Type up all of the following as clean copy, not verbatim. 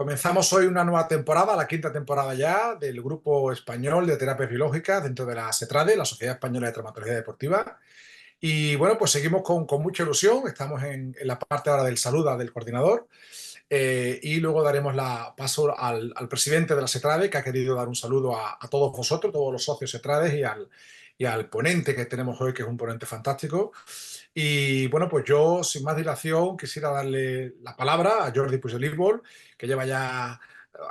Comenzamos hoy una nueva temporada, la quinta temporada ya, del Grupo Español de Terapias Biológicas dentro de la SETRADE, la Sociedad Española de Traumatología Deportiva. Y bueno, pues seguimos con mucha ilusión. Estamos en la parte ahora del saluda del coordinador. Y luego daremos la paso al presidente de la SETRADE, que ha querido dar un saludo a todos vosotros, todos los socios SETRADES, y al ponente que tenemos hoy, que es un ponente fantástico. Y bueno, pues yo, sin más dilación, quisiera darle la palabra a Jordi Puigdemont, que lleva ya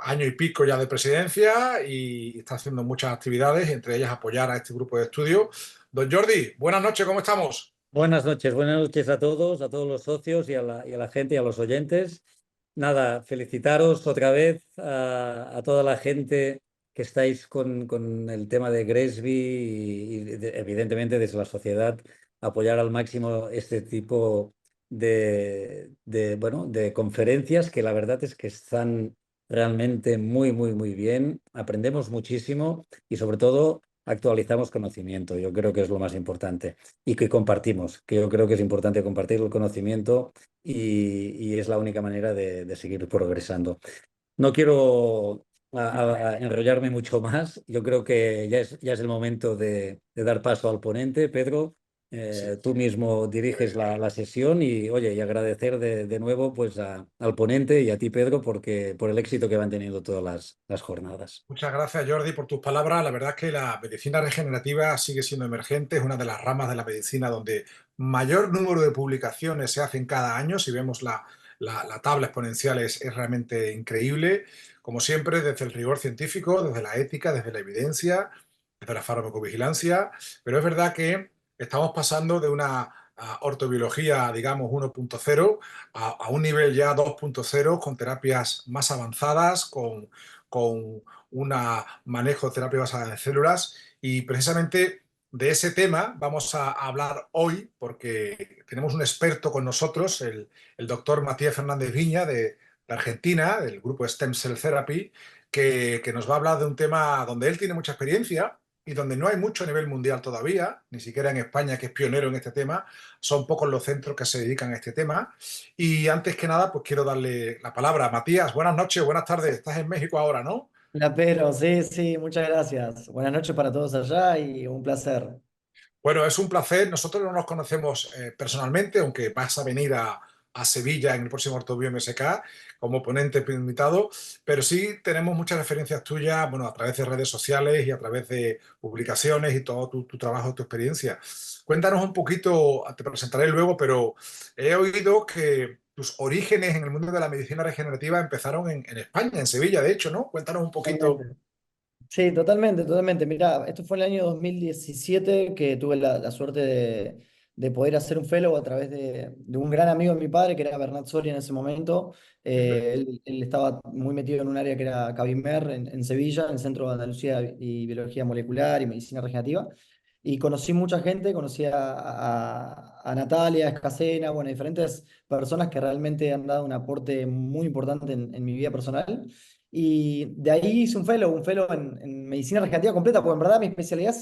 año y pico ya de presidencia y está haciendo muchas actividades, entre ellas apoyar a este grupo de estudio. Don Jordi, buenas noches, ¿cómo estamos? Buenas noches a todos los socios y a la gente y a los oyentes. Nada, felicitaros otra vez a toda la gente que estáis con el tema de Gresby evidentemente desde la sociedad apoyar al máximo este tipo bueno, de conferencias que la verdad es que están realmente muy bien. Aprendemos muchísimo y sobre todo actualizamos conocimiento. Yo creo que es lo más importante y que compartimos, que yo creo que es importante compartir el conocimiento y es la única manera de seguir progresando. No quiero enrollarme mucho más. Yo creo que ya es el momento de dar paso al ponente. Pedro, Sí. tú mismo diriges la sesión y, oye, y agradecer de nuevo pues al ponente y a ti, Pedro, por el éxito que van teniendo todas las jornadas. Muchas gracias, Jordi, por tus palabras. La verdad es que la medicina regenerativa sigue siendo emergente, es una de las ramas de la medicina donde mayor número de publicaciones se hacen cada año. Si vemos la tabla exponencial es realmente increíble. Como siempre, desde el rigor científico, desde la ética, desde la evidencia, desde la farmacovigilancia. Pero es verdad que estamos pasando de una ortobiología, digamos, 1.0 a un nivel ya 2.0 con terapias más avanzadas, con un manejo de terapia basada en células y precisamente de ese tema vamos a hablar hoy porque tenemos un experto con nosotros, el doctor Matías Fernández Viña de Argentina, del grupo Stem Cell Therapy, que nos va a hablar de un tema donde él tiene mucha experiencia y donde no hay mucho a nivel mundial todavía, ni siquiera en España, que es pionero en este tema, son pocos los centros que se dedican a este tema. Y antes que nada, pues quiero darle la palabra a Matías. Buenas noches, buenas tardes. Estás en México ahora, ¿no? Hola Pedro, sí, sí, muchas gracias. Buenas noches para todos allá y un placer. Bueno, es un placer. Nosotros no nos conocemos personalmente, aunque vas a venir a Sevilla en el próximo Ortobiom MSK como ponente invitado, pero sí tenemos muchas referencias tuyas, bueno, a través de redes sociales y a través de publicaciones y todo tu trabajo, tu experiencia. Cuéntanos un poquito, te presentaré luego, pero he oído que tus orígenes en el mundo de la medicina regenerativa empezaron en España, en Sevilla, de hecho, ¿no? Cuéntanos un poquito. Totalmente. Sí, totalmente, totalmente. Mirá, esto fue el año 2017 que tuve la suerte de poder hacer un fellow a través de un gran amigo de mi padre, que era Bernat Soria en ese momento. Él estaba muy metido en un área que era Cabimer en Sevilla, en el Centro de Andalucía y Biología Molecular y Medicina Regenerativa. Y conocí mucha gente, conocí a Natalia, a Escacena, bueno, diferentes personas que realmente han dado un aporte muy importante en mi vida personal. Y de ahí hice un fellow en medicina regenerativa completa, porque en verdad mi especialidad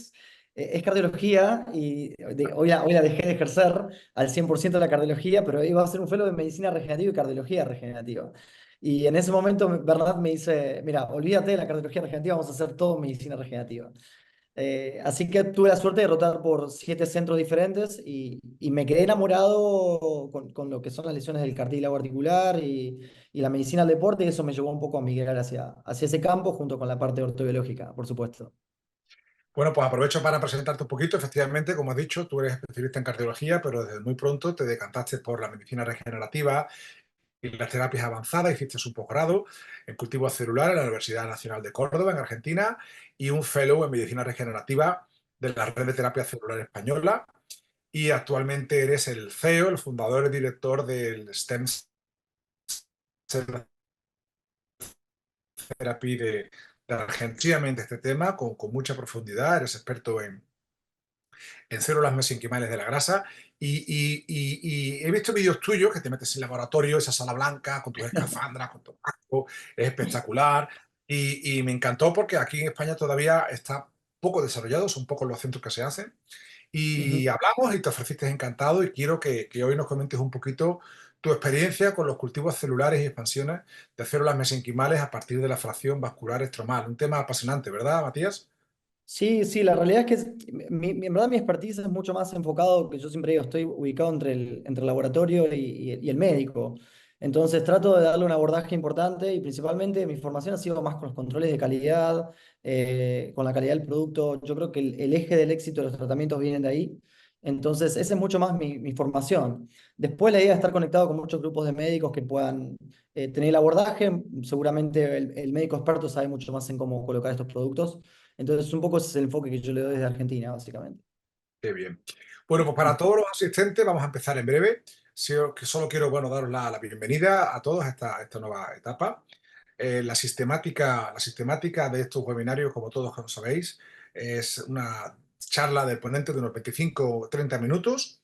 es cardiología y hoy la dejé de ejercer al 100% la cardiología, pero iba a hacer un fellow de medicina regenerativa y cardiología regenerativa. Y en ese momento Bernat me dice, mira, olvídate de la cardiología regenerativa, vamos a hacer todo medicina regenerativa. Así que tuve la suerte de rotar por 7 centros diferentes y me quedé enamorado con lo que son las lesiones del cartílago articular y la medicina del deporte y eso me llevó un poco a migrar hacia ese campo junto con la parte ortobiológica, por supuesto. Bueno, pues aprovecho para presentarte un poquito. Efectivamente, como has dicho, tú eres especialista en cardiología, pero desde muy pronto te decantaste por la medicina regenerativa y las terapias avanzadas. Hiciste un posgrado en cultivo celular en la Universidad Nacional de Córdoba, en Argentina, y un fellow en medicina regenerativa de la Red de Terapia Celular Española. Y actualmente eres el CEO, el fundador y director del STEM Cell Therapy de Argentina. Este tema con mucha profundidad. Eres experto en células mesenquimales de la grasa y he visto vídeos tuyos que te metes en el laboratorio, esa sala blanca, con tus escafandras, con tu casco, es espectacular y me encantó porque aquí en España todavía está poco desarrollado, son pocos los centros que se hacen y Ujú. hablamos y te ofreciste encantado y quiero que hoy nos comentes un poquito tu experiencia con los cultivos celulares y expansiones de células mesenquimales a partir de la fracción vascular estromal. Un tema apasionante, ¿verdad, Matías? Sí, sí, la realidad es que en verdad mi expertise es mucho más enfocado, que yo siempre digo, estoy ubicado entre el laboratorio y el médico. Entonces trato de darle un abordaje importante y principalmente mi formación ha sido más con los controles de calidad, con la calidad del producto. Yo creo que el eje del éxito de los tratamientos viene de ahí. Entonces esa es mucho más mi formación. Después la idea es estar conectado con muchos grupos de médicos que puedan tener el abordaje. Seguramente el médico experto sabe mucho más en cómo colocar estos productos. Entonces, un poco ese es el enfoque que yo le doy desde Argentina, básicamente. Qué bien. Bueno, pues para todos los asistentes vamos a empezar en breve. Que solo quiero, bueno, daros la bienvenida a todos a esta nueva etapa. La sistemática de estos webinarios, como todos sabéis, es una charla del ponente de unos 25 o 30 minutos.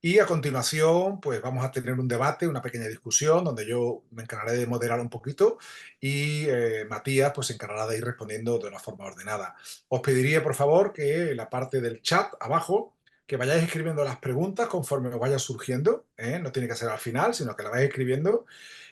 Y a continuación, pues vamos a tener un debate, una pequeña discusión, donde yo me encargaré de moderar un poquito y Matías pues se encargará de ir respondiendo de una forma ordenada. Os pediría, por favor, que en la parte del chat abajo, que vayáis escribiendo las preguntas conforme os vaya surgiendo, ¿eh? No tiene que ser al final, sino que la vais escribiendo.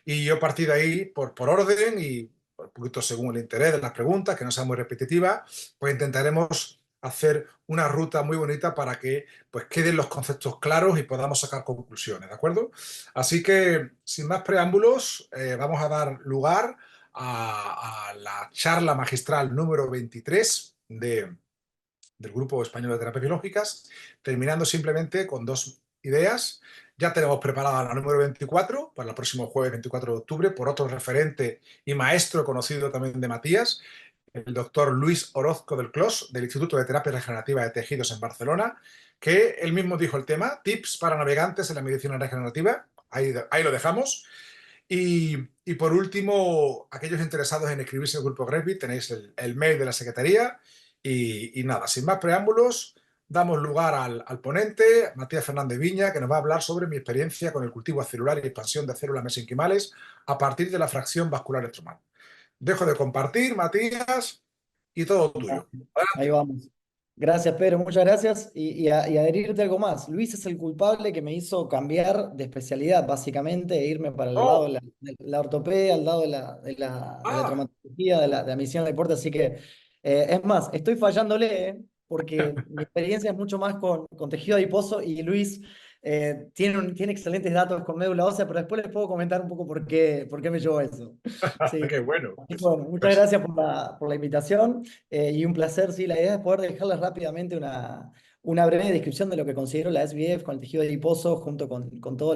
Y yo a partir de ahí, por orden y un poquito según el interés de las preguntas, que no sea muy repetitiva, pues intentaremos hacer una ruta muy bonita para que pues queden los conceptos claros y podamos sacar conclusiones, ¿de acuerdo? Así que, sin más preámbulos, vamos a dar lugar a la charla magistral número 23 del Grupo Español de Terapias Biológicas, terminando simplemente con dos ideas. Ya tenemos preparada la número 24 para el próximo jueves 24 de octubre por otro referente y maestro conocido también de Matías, el doctor Luis Orozco del Clos, del Instituto de Terapia Regenerativa de Tejidos en Barcelona, que él mismo dijo el tema, tips para navegantes en la medicina regenerativa. Ahí lo dejamos. Y por último, aquellos interesados en inscribirse en el grupo Grepit, tenéis el mail de la Secretaría. Y nada, sin más preámbulos, damos lugar al ponente, Matías Fernández Viña, que nos va a hablar sobre mi experiencia con el cultivo celular y expansión de células mesenquimales a partir de la fracción vascular estromal. Dejo de compartir, Matías, y todo tuyo. Ahí Adelante. vamos. Gracias, Pedro, muchas gracias. Y adherirte a algo más. Luis es el culpable que me hizo cambiar de especialidad, básicamente, e irme para el lado Oh, de la ortopedia, al lado de la ah, traumatología, de la medicina del deporte. Así que, es más, estoy fallándole, porque mi experiencia es mucho más con tejido adiposo y Luis tiene excelentes datos con médula ósea, pero después les puedo comentar un poco por qué me llevó eso. Sí. qué bueno. Así que, bueno, muchas Pues gracias por la invitación. Y un placer, sí, la idea es poder dejarles rápidamente una breve descripción de lo que considero la SBF con el tejido adiposo junto con todos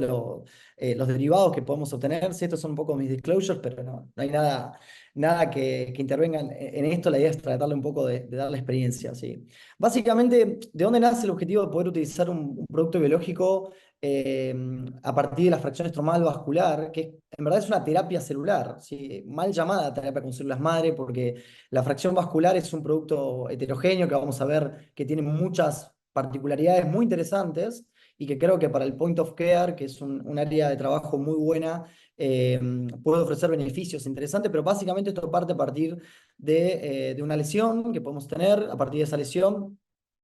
los derivados que podemos obtener. Sí, estos son un poco mis disclosures, pero no hay nada que intervengan en esto. La idea es tratarle un poco de darle experiencia. Sí. Básicamente, ¿de dónde nace el objetivo de poder utilizar un producto biológico a partir de la fracción estromal vascular, que en verdad es una terapia celular, ¿sí? Mal llamada terapia con células madre, porque la fracción vascular es un producto heterogéneo que vamos a ver que tiene muchas particularidades muy interesantes y que creo que para el point of care, que es un área de trabajo muy buena, puede ofrecer beneficios interesantes, pero básicamente esto parte a partir de una lesión que podemos tener. A partir de esa lesión,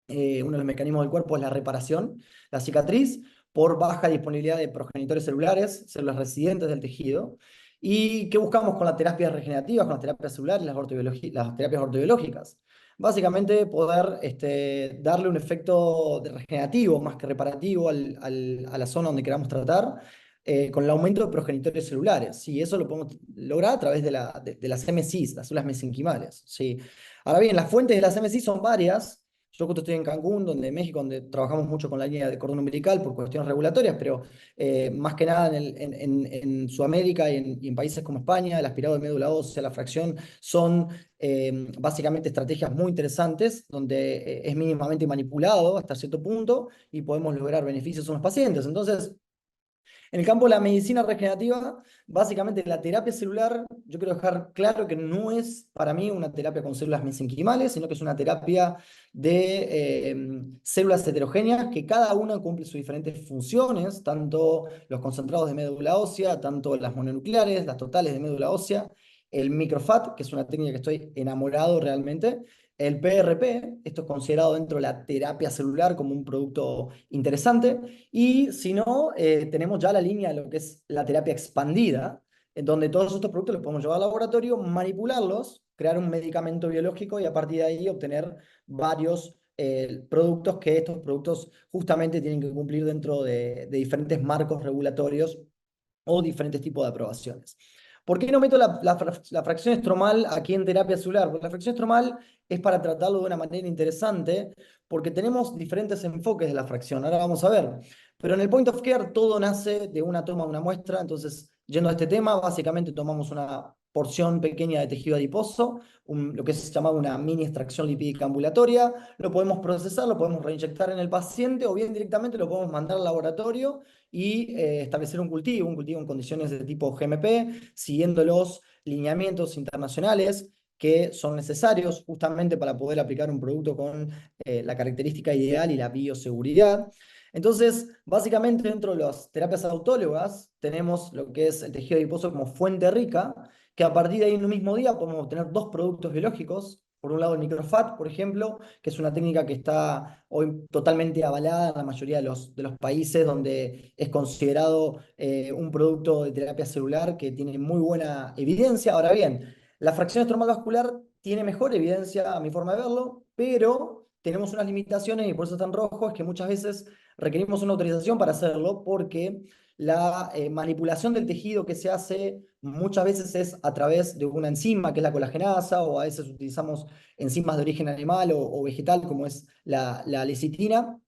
uno de los mecanismos del cuerpo es la reparación, la cicatriz, por baja disponibilidad de progenitores celulares, células residentes del tejido. ¿Y qué buscamos con las terapias regenerativas, con las terapias celulares, las terapias ortobiológicas? Básicamente poder darle un efecto regenerativo más que reparativo a la zona donde queramos tratar, con el aumento de progenitores celulares. Sí, eso lo podemos lograr a través de las MSIs, las células mesenquimales. Sí. Ahora bien, las fuentes de las MSI son varias. Yo justo estoy en Cancún, México, donde trabajamos mucho con la línea de cordón umbilical por cuestiones regulatorias, pero más que nada en Sudamérica y en países como España, el aspirado de médula ósea, la fracción, son básicamente estrategias muy interesantes, donde es mínimamente manipulado hasta cierto punto y podemos lograr beneficios en los pacientes. Entonces, en el campo de la medicina regenerativa, básicamente la terapia celular, yo quiero dejar claro que no es para mí una terapia con células mesenquimales, sino que es una terapia de células heterogéneas que cada una cumple sus diferentes funciones, tanto los concentrados de médula ósea, tanto las mononucleares, las totales de médula ósea, el microfat, que es una técnica que estoy enamorado realmente, el PRP, esto es considerado dentro de la terapia celular como un producto interesante, y si no, tenemos ya la línea de lo que es la terapia expandida, en donde todos estos productos los podemos llevar al laboratorio, manipularlos, crear un medicamento biológico y a partir de ahí obtener varios productos, que estos productos justamente tienen que cumplir dentro de diferentes marcos regulatorios o diferentes tipos de aprobaciones. ¿Por qué no meto la fracción estromal aquí en terapia celular? Porque la fracción estromal es para tratarlo de una manera interesante, porque tenemos diferentes enfoques de la fracción. Ahora vamos a ver. Pero en el point of care todo nace de una toma de una muestra. Entonces, yendo a este tema, básicamente tomamos una porción pequeña de tejido adiposo, lo que se llama una mini extracción lipídica ambulatoria. Lo podemos procesar, lo podemos reinyectar en el paciente o bien directamente lo podemos mandar al laboratorio y establecer un cultivo en condiciones de tipo GMP, siguiendo los lineamientos internacionales que son necesarios justamente para poder aplicar un producto con la característica ideal y la bioseguridad. Entonces, básicamente dentro de las terapias autólogas tenemos lo que es el tejido adiposo como fuente rica, que a partir de ahí en un mismo día podemos obtener dos productos biológicos. Por un lado el microfat, por ejemplo, que es una técnica que está hoy totalmente avalada en la mayoría de los países donde es considerado un producto de terapia celular que tiene muy buena evidencia. Ahora bien, la fracción estromal vascular tiene mejor evidencia a mi forma de verlo, pero tenemos unas limitaciones y por eso está en rojo, es que muchas veces requerimos una autorización para hacerlo porque la manipulación del tejido que se hace muchas veces es a través de una enzima que es la colagenasa, o a veces utilizamos enzimas de origen animal o vegetal como es la lecitina.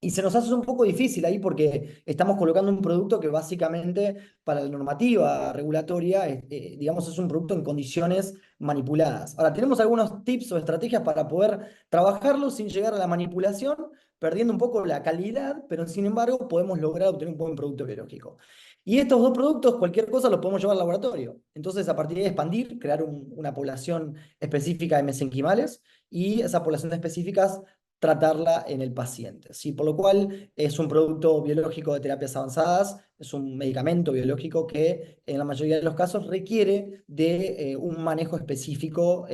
Y se nos hace un poco difícil ahí porque estamos colocando un producto que básicamente para la normativa regulatoria, digamos, es un producto en condiciones manipuladas. Ahora, tenemos algunos tips o estrategias para poder trabajarlo sin llegar a la manipulación, perdiendo un poco la calidad, pero sin embargo podemos lograr obtener un buen producto biológico. Y estos dos productos, cualquier cosa, los podemos llevar al laboratorio. Entonces, a partir de expandir, crear una población específica de mesenquimales y esa población específicas tratarla en el paciente, ¿sí? Por lo cual es un producto biológico de terapias avanzadas, es un medicamento biológico que en la mayoría de los casos requiere de un manejo específico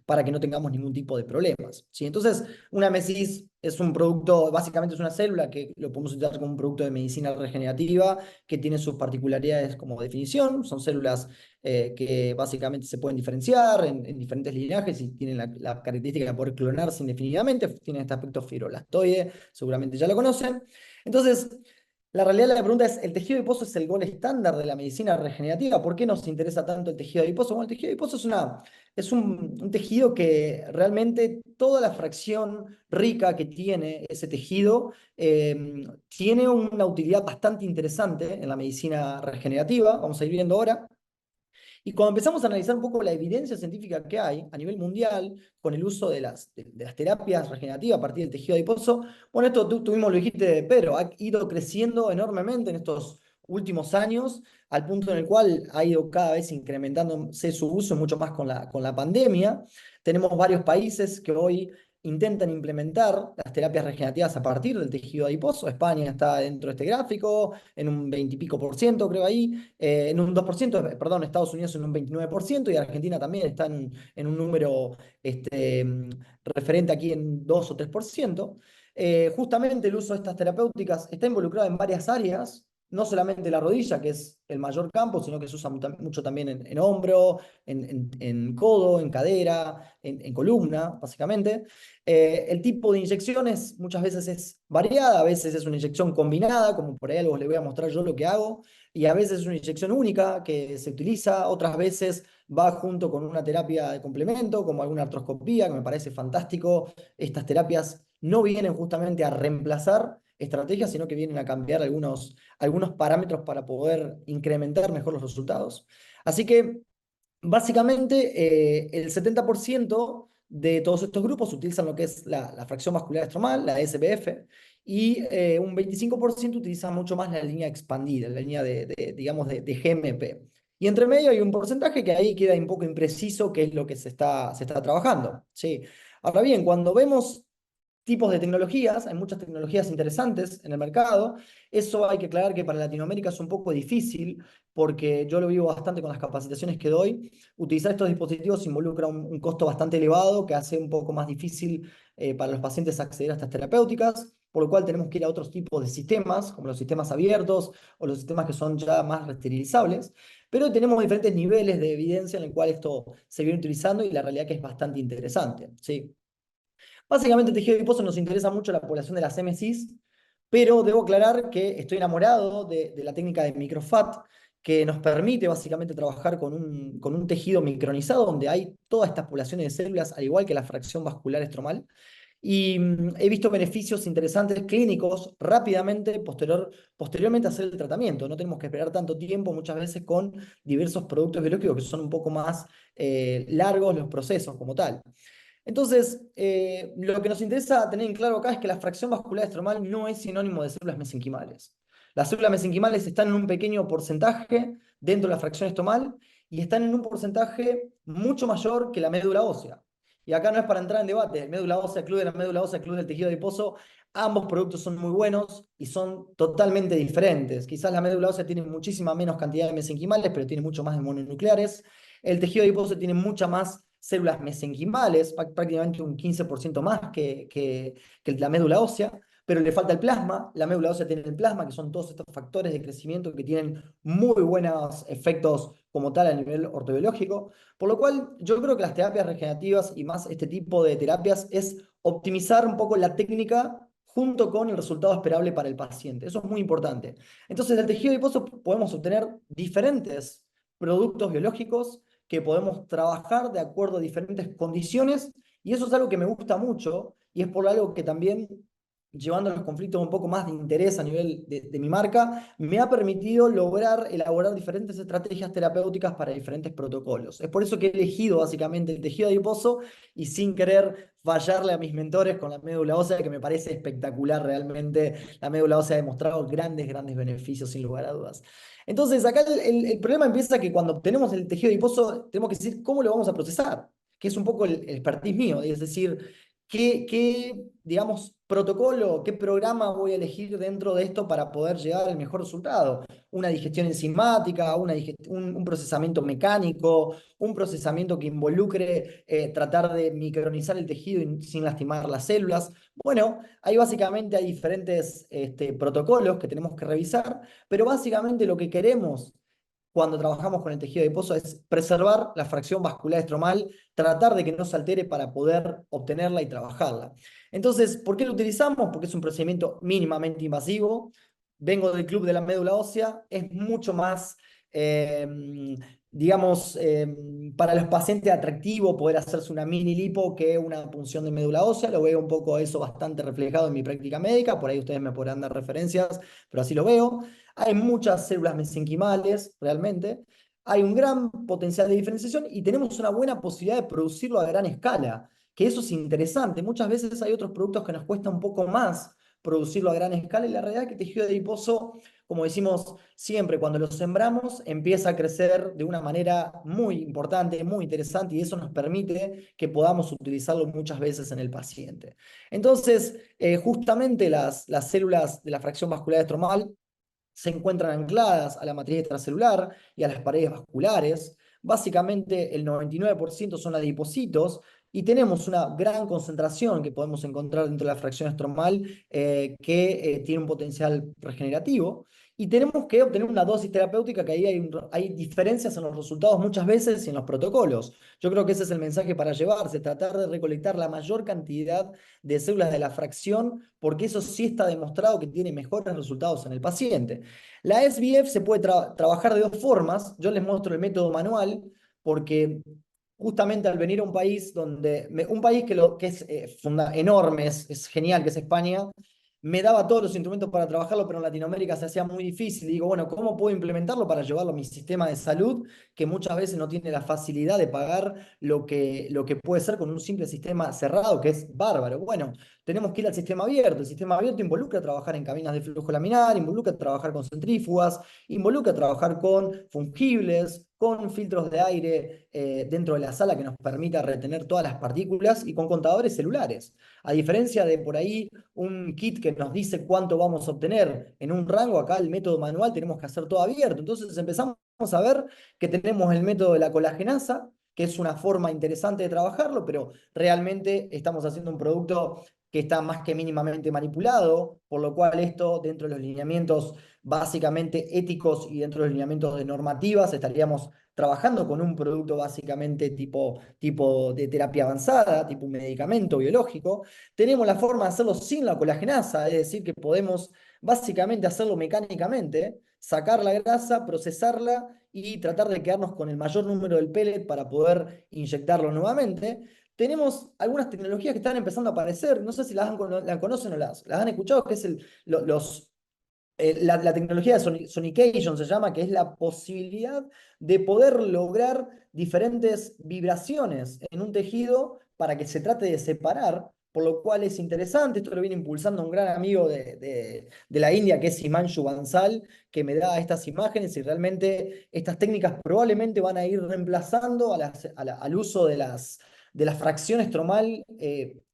para que no tengamos ningún tipo de problemas, ¿sí? Entonces, una mesis es un producto, básicamente es una célula que lo podemos utilizar como un producto de medicina regenerativa que tiene sus particularidades como definición, son células que básicamente se pueden diferenciar en diferentes linajes y tienen la característica de poder clonarse indefinidamente, tienen este aspecto fibroblastoide, seguramente ya lo conocen. Entonces, la realidad de la pregunta es, ¿el tejido adiposo es el gol estándar de la medicina regenerativa? ¿Por qué nos interesa tanto el tejido adiposo? Bueno, el tejido adiposo es un tejido que realmente toda la fracción rica que tiene ese tejido tiene una utilidad bastante interesante en la medicina regenerativa. Vamos a ir viendo ahora. Y cuando empezamos a analizar un poco la evidencia científica que hay a nivel mundial con el uso de las terapias regenerativas a partir del tejido adiposo, bueno, esto tú mismo lo dijiste, Pedro, ha ido creciendo enormemente en estos últimos años, al punto en el cual ha ido cada vez incrementándose su uso, mucho más con la pandemia. Tenemos varios países que hoy intentan implementar las terapias regenerativas a partir del tejido adiposo. España está dentro de este gráfico, en un 20 y pico por ciento, creo ahí, en un 2%, perdón, Estados Unidos en un 29% y Argentina también está en un número referente aquí en 2 o 3%. Justamente el uso de estas terapéuticas está involucrado en varias áreas, no solamente la rodilla, que es el mayor campo, sino que se usa mucho también en hombro, en codo, en cadera, en columna, básicamente. El tipo de inyecciones muchas veces es variada, a veces es una inyección combinada, como por ahí algo les voy a mostrar yo lo que hago, y a veces es una inyección única que se utiliza, otras veces va junto con una terapia de complemento, como alguna artroscopía, que me parece fantástico. Estas terapias no vienen justamente a reemplazar estrategias, sino que vienen a cambiar algunos parámetros para poder incrementar mejor los resultados. Así que básicamente, el 70% de todos estos grupos utilizan lo que es la fracción vascular estromal, la SBF, y un 25% utilizan mucho más la línea expandida, la línea digamos, de GMP. Y entre medio hay un porcentaje que ahí queda un poco impreciso qué es lo que se está trabajando. ¿Sí? Ahora bien, cuando vemos tipos de tecnologías, hay muchas tecnologías interesantes en el mercado. Eso hay que aclarar que para Latinoamérica es un poco difícil, porque yo lo vivo bastante con las capacitaciones que doy. Utilizar estos dispositivos involucra un costo bastante elevado que hace un poco más difícil para los pacientes acceder a estas terapéuticas, por lo cual tenemos que ir a otros tipos de sistemas, como los sistemas abiertos o los sistemas que son ya más esterilizables. Pero tenemos diferentes niveles de evidencia en el cual esto se viene utilizando y la realidad que es bastante interesante, ¿sí? Básicamente, el tejido adiposo nos interesa mucho la población de las MCIs, pero debo aclarar que estoy enamorado de la técnica de microfat, que nos permite básicamente trabajar con un tejido micronizado donde hay todas estas poblaciones de células, al igual que la fracción vascular estromal. Y he visto beneficios interesantes clínicos rápidamente posteriormente a hacer el tratamiento. No tenemos que esperar tanto tiempo muchas veces con diversos productos biológicos que son un poco más largos los procesos como tal. Entonces, lo que nos interesa tener en claro acá es que la fracción vascular estromal no es sinónimo de células mesenquimales. Las células mesenquimales están en un pequeño porcentaje dentro de la fracción estromal y están en un porcentaje mucho mayor que la médula ósea. Y acá no es para entrar en debate, médula ósea, club de la médula ósea, club del tejido adiposo, ambos productos son muy buenos y son totalmente diferentes. Quizás la médula ósea tiene muchísima menos cantidad de mesenquimales, pero tiene mucho más de mononucleares. El tejido adiposo tiene mucha más células mesenquimales, prácticamente un 15% más que la médula ósea, pero le falta el plasma. La médula ósea tiene el plasma, que son todos estos factores de crecimiento que tienen muy buenos efectos como tal a nivel ortobiológico, por lo cual yo creo que las terapias regenerativas y más este tipo de terapias es optimizar un poco la técnica junto con el resultado esperable para el paciente. Eso es muy importante. Entonces, del tejido adiposo podemos obtener diferentes productos biológicos que podemos trabajar de acuerdo a diferentes condiciones, y eso es algo que me gusta mucho, y es por algo que también, llevando a los conflictos un poco más de interés a nivel de mi marca, me ha permitido lograr elaborar diferentes estrategias terapéuticas para diferentes protocolos. Es por eso que he elegido básicamente el tejido adiposo y sin querer fallarle a mis mentores con la médula ósea, que me parece espectacular realmente. La médula ósea ha demostrado grandes, grandes beneficios sin lugar a dudas. Entonces, acá el problema empieza que cuando obtenemos el tejido adiposo, tenemos que decir cómo lo vamos a procesar, que es un poco el expertise mío, es decir, digamos, protocolo, qué programa voy a elegir dentro de esto para poder llegar al mejor resultado. Una digestión enzimática, un procesamiento mecánico, un procesamiento que involucre tratar de micronizar el tejido sin lastimar las células. Bueno, ahí básicamente hay diferentes protocolos que tenemos que revisar, pero básicamente lo que queremos cuando trabajamos con el tejido adiposo es preservar la fracción vascular estromal, tratar de que no se altere para poder obtenerla y trabajarla. Entonces, ¿por qué lo utilizamos? Porque es un procedimiento mínimamente invasivo. Vengo del club de la médula ósea, es mucho más, digamos, para los pacientes atractivo poder hacerse una mini lipo que una punción de médula ósea. Lo veo un poco eso bastante reflejado en mi práctica médica, por ahí ustedes me podrán dar referencias, pero así lo veo. Hay muchas células mesenquimales, realmente. Hay un gran potencial de diferenciación y tenemos una buena posibilidad de producirlo a gran escala, que eso es interesante. Muchas veces hay otros productos que nos cuesta un poco más producirlo a gran escala y la realidad es que el tejido adiposo, como decimos siempre, cuando lo sembramos empieza a crecer de una manera muy importante, muy interesante y eso nos permite que podamos utilizarlo muchas veces en el paciente. Entonces, justamente las células de la fracción vascular estromal se encuentran ancladas a la matriz extracelular y a las paredes vasculares. Básicamente el 99% son adipocitos y tenemos una gran concentración que podemos encontrar dentro de la fracción estromal que tiene un potencial regenerativo. Y tenemos que obtener una dosis terapéutica que ahí hay diferencias en los resultados muchas veces y en los protocolos. Yo creo que ese es el mensaje para llevarse, tratar de recolectar la mayor cantidad de células de la fracción, porque eso sí está demostrado que tiene mejores resultados en el paciente. La SBF se puede trabajar de dos formas. Yo les muestro el método manual, porque justamente al venir a un país un país que es enorme, es genial, que es España, me daba todos los instrumentos para trabajarlo, pero en Latinoamérica se hacía muy difícil. Y digo, bueno, ¿cómo puedo implementarlo para llevarlo a mi sistema de salud, que muchas veces no tiene la facilidad de pagar lo que puede ser con un simple sistema cerrado, que es bárbaro? Bueno, tenemos que ir al sistema abierto. El sistema abierto involucra trabajar en cabinas de flujo laminar, involucra trabajar con centrífugas, involucra trabajar con fungibles, con filtros de aire dentro de la sala que nos permita retener todas las partículas y con contadores celulares. A diferencia de por ahí un kit que nos dice cuánto vamos a obtener en un rango, acá el método manual tenemos que hacer todo abierto. Entonces empezamos a ver que tenemos el método de la colagenasa, que es una forma interesante de trabajarlo, pero realmente estamos haciendo un producto que está más que mínimamente manipulado, por lo cual esto dentro de los lineamientos básicamente éticos y dentro de los lineamientos de normativas estaríamos trabajando con un producto básicamente tipo de terapia avanzada, tipo un medicamento biológico. Tenemos la forma de hacerlo sin la colagenasa, es decir, que podemos básicamente hacerlo mecánicamente, sacar la grasa, procesarla y tratar de quedarnos con el mayor número del pellet para poder inyectarlo nuevamente. Tenemos algunas tecnologías que están empezando a aparecer, no sé si las conocen o las han escuchado, que es la tecnología de sonication se llama, que es la posibilidad de poder lograr diferentes vibraciones en un tejido para que se trate de separar, por lo cual es interesante. Esto lo viene impulsando un gran amigo de la India, que es Himanshu Bansal, que me da estas imágenes, y realmente estas técnicas probablemente van a ir reemplazando al uso de la fracción estromal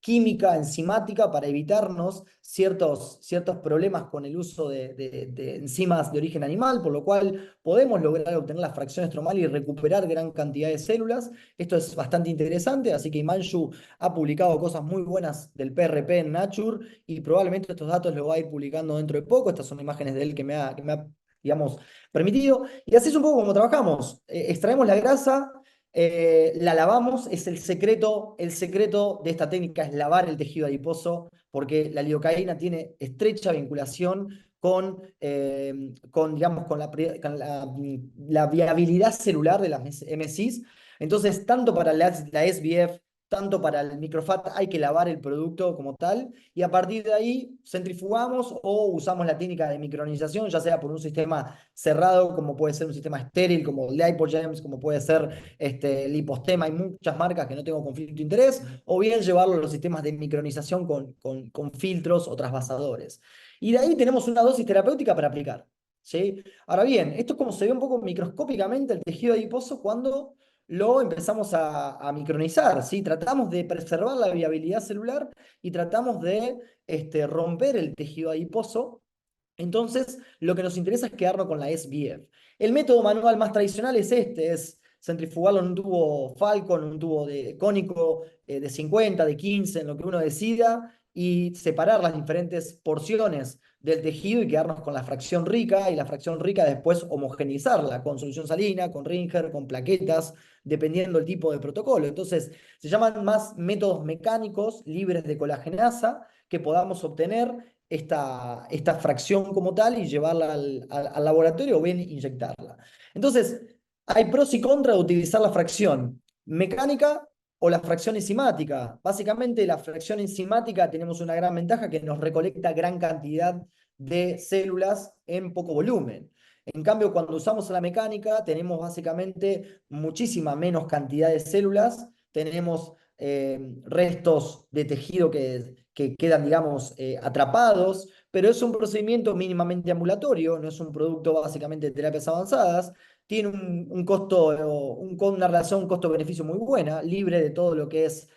química, enzimática, para evitarnos ciertos problemas con el uso de enzimas de origen animal, por lo cual podemos lograr obtener la fracción estromal y recuperar gran cantidad de células. Esto es bastante interesante, así que Himanshu ha publicado cosas muy buenas del PRP en Nature, y probablemente estos datos los va a ir publicando dentro de poco. Estas son imágenes de él que me ha digamos, permitido. Y así es un poco como trabajamos. Extraemos la grasa, la lavamos. Es el secreto de esta técnica es lavar el tejido adiposo, porque la lidocaína tiene estrecha vinculación digamos, con la viabilidad celular de las MSIs. Entonces, tanto para la SBF, tanto para el microfat, hay que lavar el producto como tal, y a partir de ahí centrifugamos o usamos la técnica de micronización, ya sea por un sistema cerrado, como puede ser un sistema estéril, como Lipogems, como puede ser Lipostema. Hay muchas marcas que no tengo conflicto de interés, o bien llevarlo a los sistemas de micronización con filtros o trasvasadores. Y de ahí tenemos una dosis terapéutica para aplicar, ¿sí? Ahora bien, esto es como se ve un poco microscópicamente el tejido adiposo cuando lo empezamos a micronizar, ¿sí? Tratamos de preservar la viabilidad celular y tratamos de romper el tejido adiposo. Entonces, lo que nos interesa es quedarnos con la SBF. El método manual más tradicional es centrifugarlo en un tubo Falcon, un tubo cónico de 50, de 15, en lo que uno decida, y separar las diferentes porciones del tejido y quedarnos con la fracción rica, y la fracción rica después homogeneizarla con solución salina, con Ringer, con plaquetas, dependiendo del tipo de protocolo. Entonces, se llaman más métodos mecánicos libres de colagenasa, que podamos obtener esta fracción como tal y llevarla al laboratorio, o bien inyectarla. Entonces, hay pros y contras de utilizar la fracción mecánica o la fracción enzimática. Básicamente, la fracción enzimática tenemos una gran ventaja, que nos recolecta gran cantidad de células en poco volumen. En cambio, cuando usamos la mecánica, tenemos básicamente muchísima menos cantidad de células, tenemos restos de tejido que quedan, digamos, atrapados, pero es un procedimiento mínimamente ambulatorio, no es un producto básicamente de terapias avanzadas. Tiene un costo, una relación costo-beneficio muy buena, libre de todo lo que es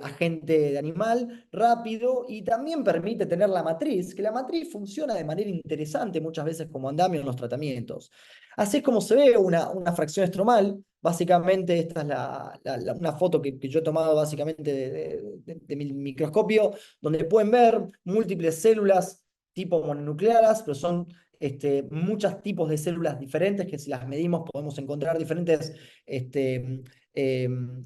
agente de animal, rápido, y también permite tener la matriz, que la matriz funciona de manera interesante muchas veces como andamio en los tratamientos. Así es como se ve una fracción estromal. Básicamente, esta es una foto que yo he tomado básicamente de mi microscopio, donde pueden ver múltiples células tipo mononucleadas, pero son muchos tipos de células diferentes, que si las medimos podemos encontrar diferentes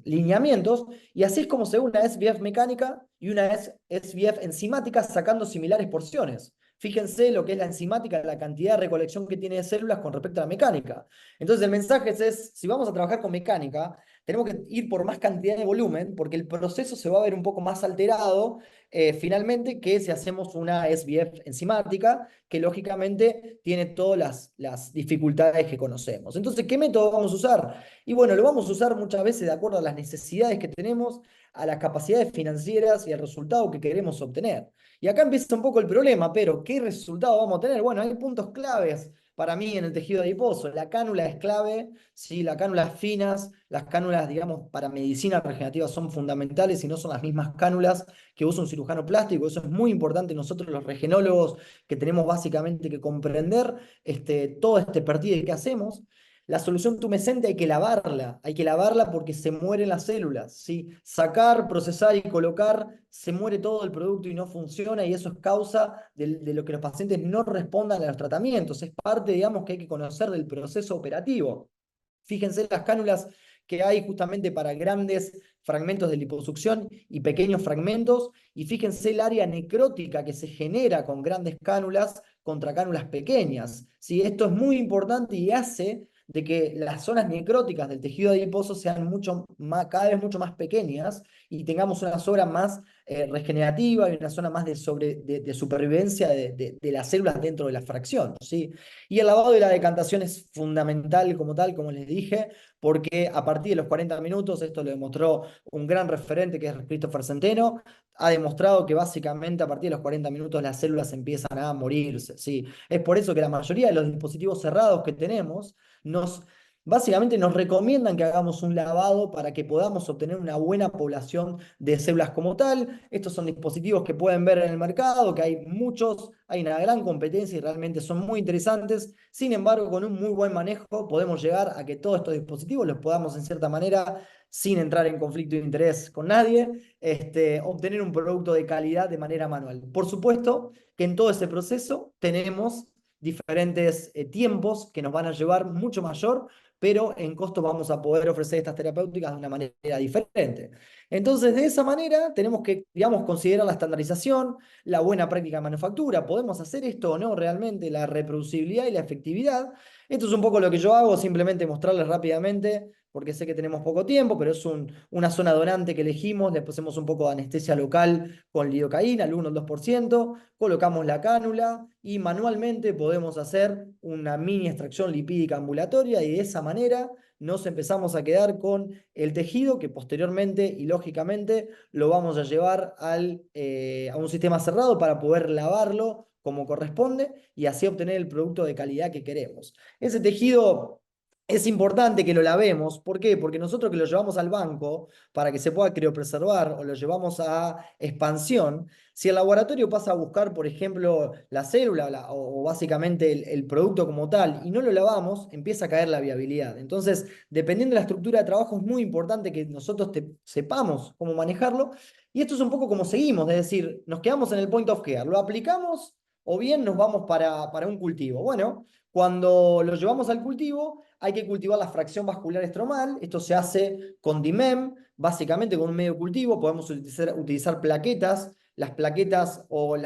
lineamientos. Y así es como se ve una SBF mecánica y una SBF enzimática sacando similares porciones. Fíjense lo que es la enzimática, la cantidad de recolección que tiene de células con respecto a la mecánica. Entonces el mensaje es, si vamos a trabajar con mecánica, tenemos que ir por más cantidad de volumen, porque el proceso se va a ver un poco más alterado finalmente, que si hacemos una SBF enzimática, que lógicamente tiene todas las dificultades que conocemos. Entonces, ¿qué método vamos a usar? Y bueno, lo vamos a usar muchas veces de acuerdo a las necesidades que tenemos, a las capacidades financieras y al resultado que queremos obtener. Y acá empieza un poco el problema, pero ¿qué resultado vamos a tener? Bueno, hay puntos claves para mí en el tejido adiposo. La cánula es clave, ¿sí? Las cánulas finas, las cánulas, digamos, para medicina regenerativa son fundamentales y no son las mismas cánulas que usa un cirujano plástico. Eso es muy importante nosotros los regenólogos que tenemos básicamente que comprender todo este expertise que hacemos. La solución tumescente hay que lavarla porque se mueren las células, ¿sí? Sacar, procesar y colocar, se muere todo el producto y no funciona, y eso es causa de lo que los pacientes no respondan a los tratamientos. Es parte, digamos, que hay que conocer del proceso operativo. Fíjense las cánulas que hay justamente para grandes fragmentos de liposucción y pequeños fragmentos, y fíjense el área necrótica que se genera con grandes cánulas contra cánulas pequeñas, ¿sí? Esto es muy importante y hace de que las zonas necróticas del tejido adiposo sean cada vez mucho más pequeñas y tengamos una zona más regenerativa y una zona más de supervivencia de las células dentro de la fracción, ¿sí? Y el lavado y la decantación es fundamental como tal, como les dije, porque a partir de los 40 minutos, esto lo demostró un gran referente que es Christopher Centeno, ha demostrado que básicamente a partir de los 40 minutos las células empiezan a morirse, ¿sí? Es por eso que la mayoría de los dispositivos cerrados que tenemos básicamente nos recomiendan que hagamos un lavado para que podamos obtener una buena población de células como tal. Estos son dispositivos que pueden ver en el mercado, que hay muchos, hay una gran competencia y realmente son muy interesantes. Sin embargo, con un muy buen manejo podemos llegar a que todos estos dispositivos los podamos en cierta manera, sin entrar en conflicto de interés con nadie, obtener un producto de calidad de manera manual. Por supuesto que en todo ese proceso tenemos diferentes tiempos que nos van a llevar mucho mayor, pero en costo vamos a poder ofrecer estas terapéuticas de una manera diferente. Entonces, de esa manera, tenemos que, digamos, considerar la estandarización, la buena práctica de manufactura. ¿Podemos hacer esto o no realmente? La reproducibilidad y la efectividad. Esto es un poco lo que yo hago, simplemente mostrarles rápidamente, porque sé que tenemos poco tiempo, pero es una zona donante que elegimos. Le pusimos un poco de anestesia local con lidocaína, el 1 o el 2%, colocamos la cánula y manualmente podemos hacer una mini extracción lipídica ambulatoria, y de esa manera nos empezamos a quedar con el tejido que posteriormente y lógicamente lo vamos a llevar a un sistema cerrado para poder lavarlo como corresponde y así obtener el producto de calidad que queremos. Ese tejido es importante que lo lavemos. ¿Por qué? Porque nosotros que lo llevamos al banco para que se pueda criopreservar o lo llevamos a expansión, si el laboratorio pasa a buscar, por ejemplo, la célula o básicamente el producto como tal y no lo lavamos, empieza a caer la viabilidad. Entonces, dependiendo de la estructura de trabajo, es muy importante que nosotros sepamos cómo manejarlo. Y esto es un poco como seguimos, es decir, nos quedamos en el point of care, lo aplicamos o bien nos vamos para un cultivo. Bueno, cuando lo llevamos al cultivo, hay que cultivar la fracción vascular estromal. Esto se hace con DIMEM, básicamente con un medio cultivo. Podemos utilizar plaquetas. Las plaquetas o el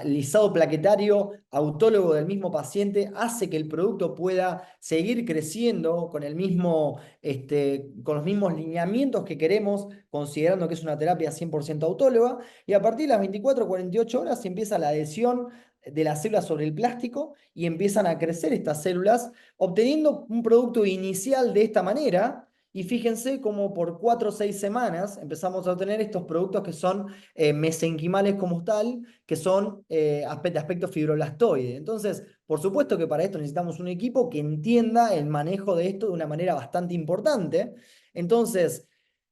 lisado plaquetario autólogo del mismo paciente hace que el producto pueda seguir creciendo con con los mismos lineamientos que queremos, considerando que es una terapia 100% autóloga. Y a partir de las 24 o 48 horas empieza la adhesión de las células sobre el plástico y empiezan a crecer estas células, obteniendo un producto inicial de esta manera. Y fíjense cómo por 4 o 6 semanas empezamos a obtener estos productos que son mesenquimales como tal, que son de aspecto fibroblastoide. Entonces, por supuesto que para esto necesitamos un equipo que entienda el manejo de esto de una manera bastante importante. Entonces,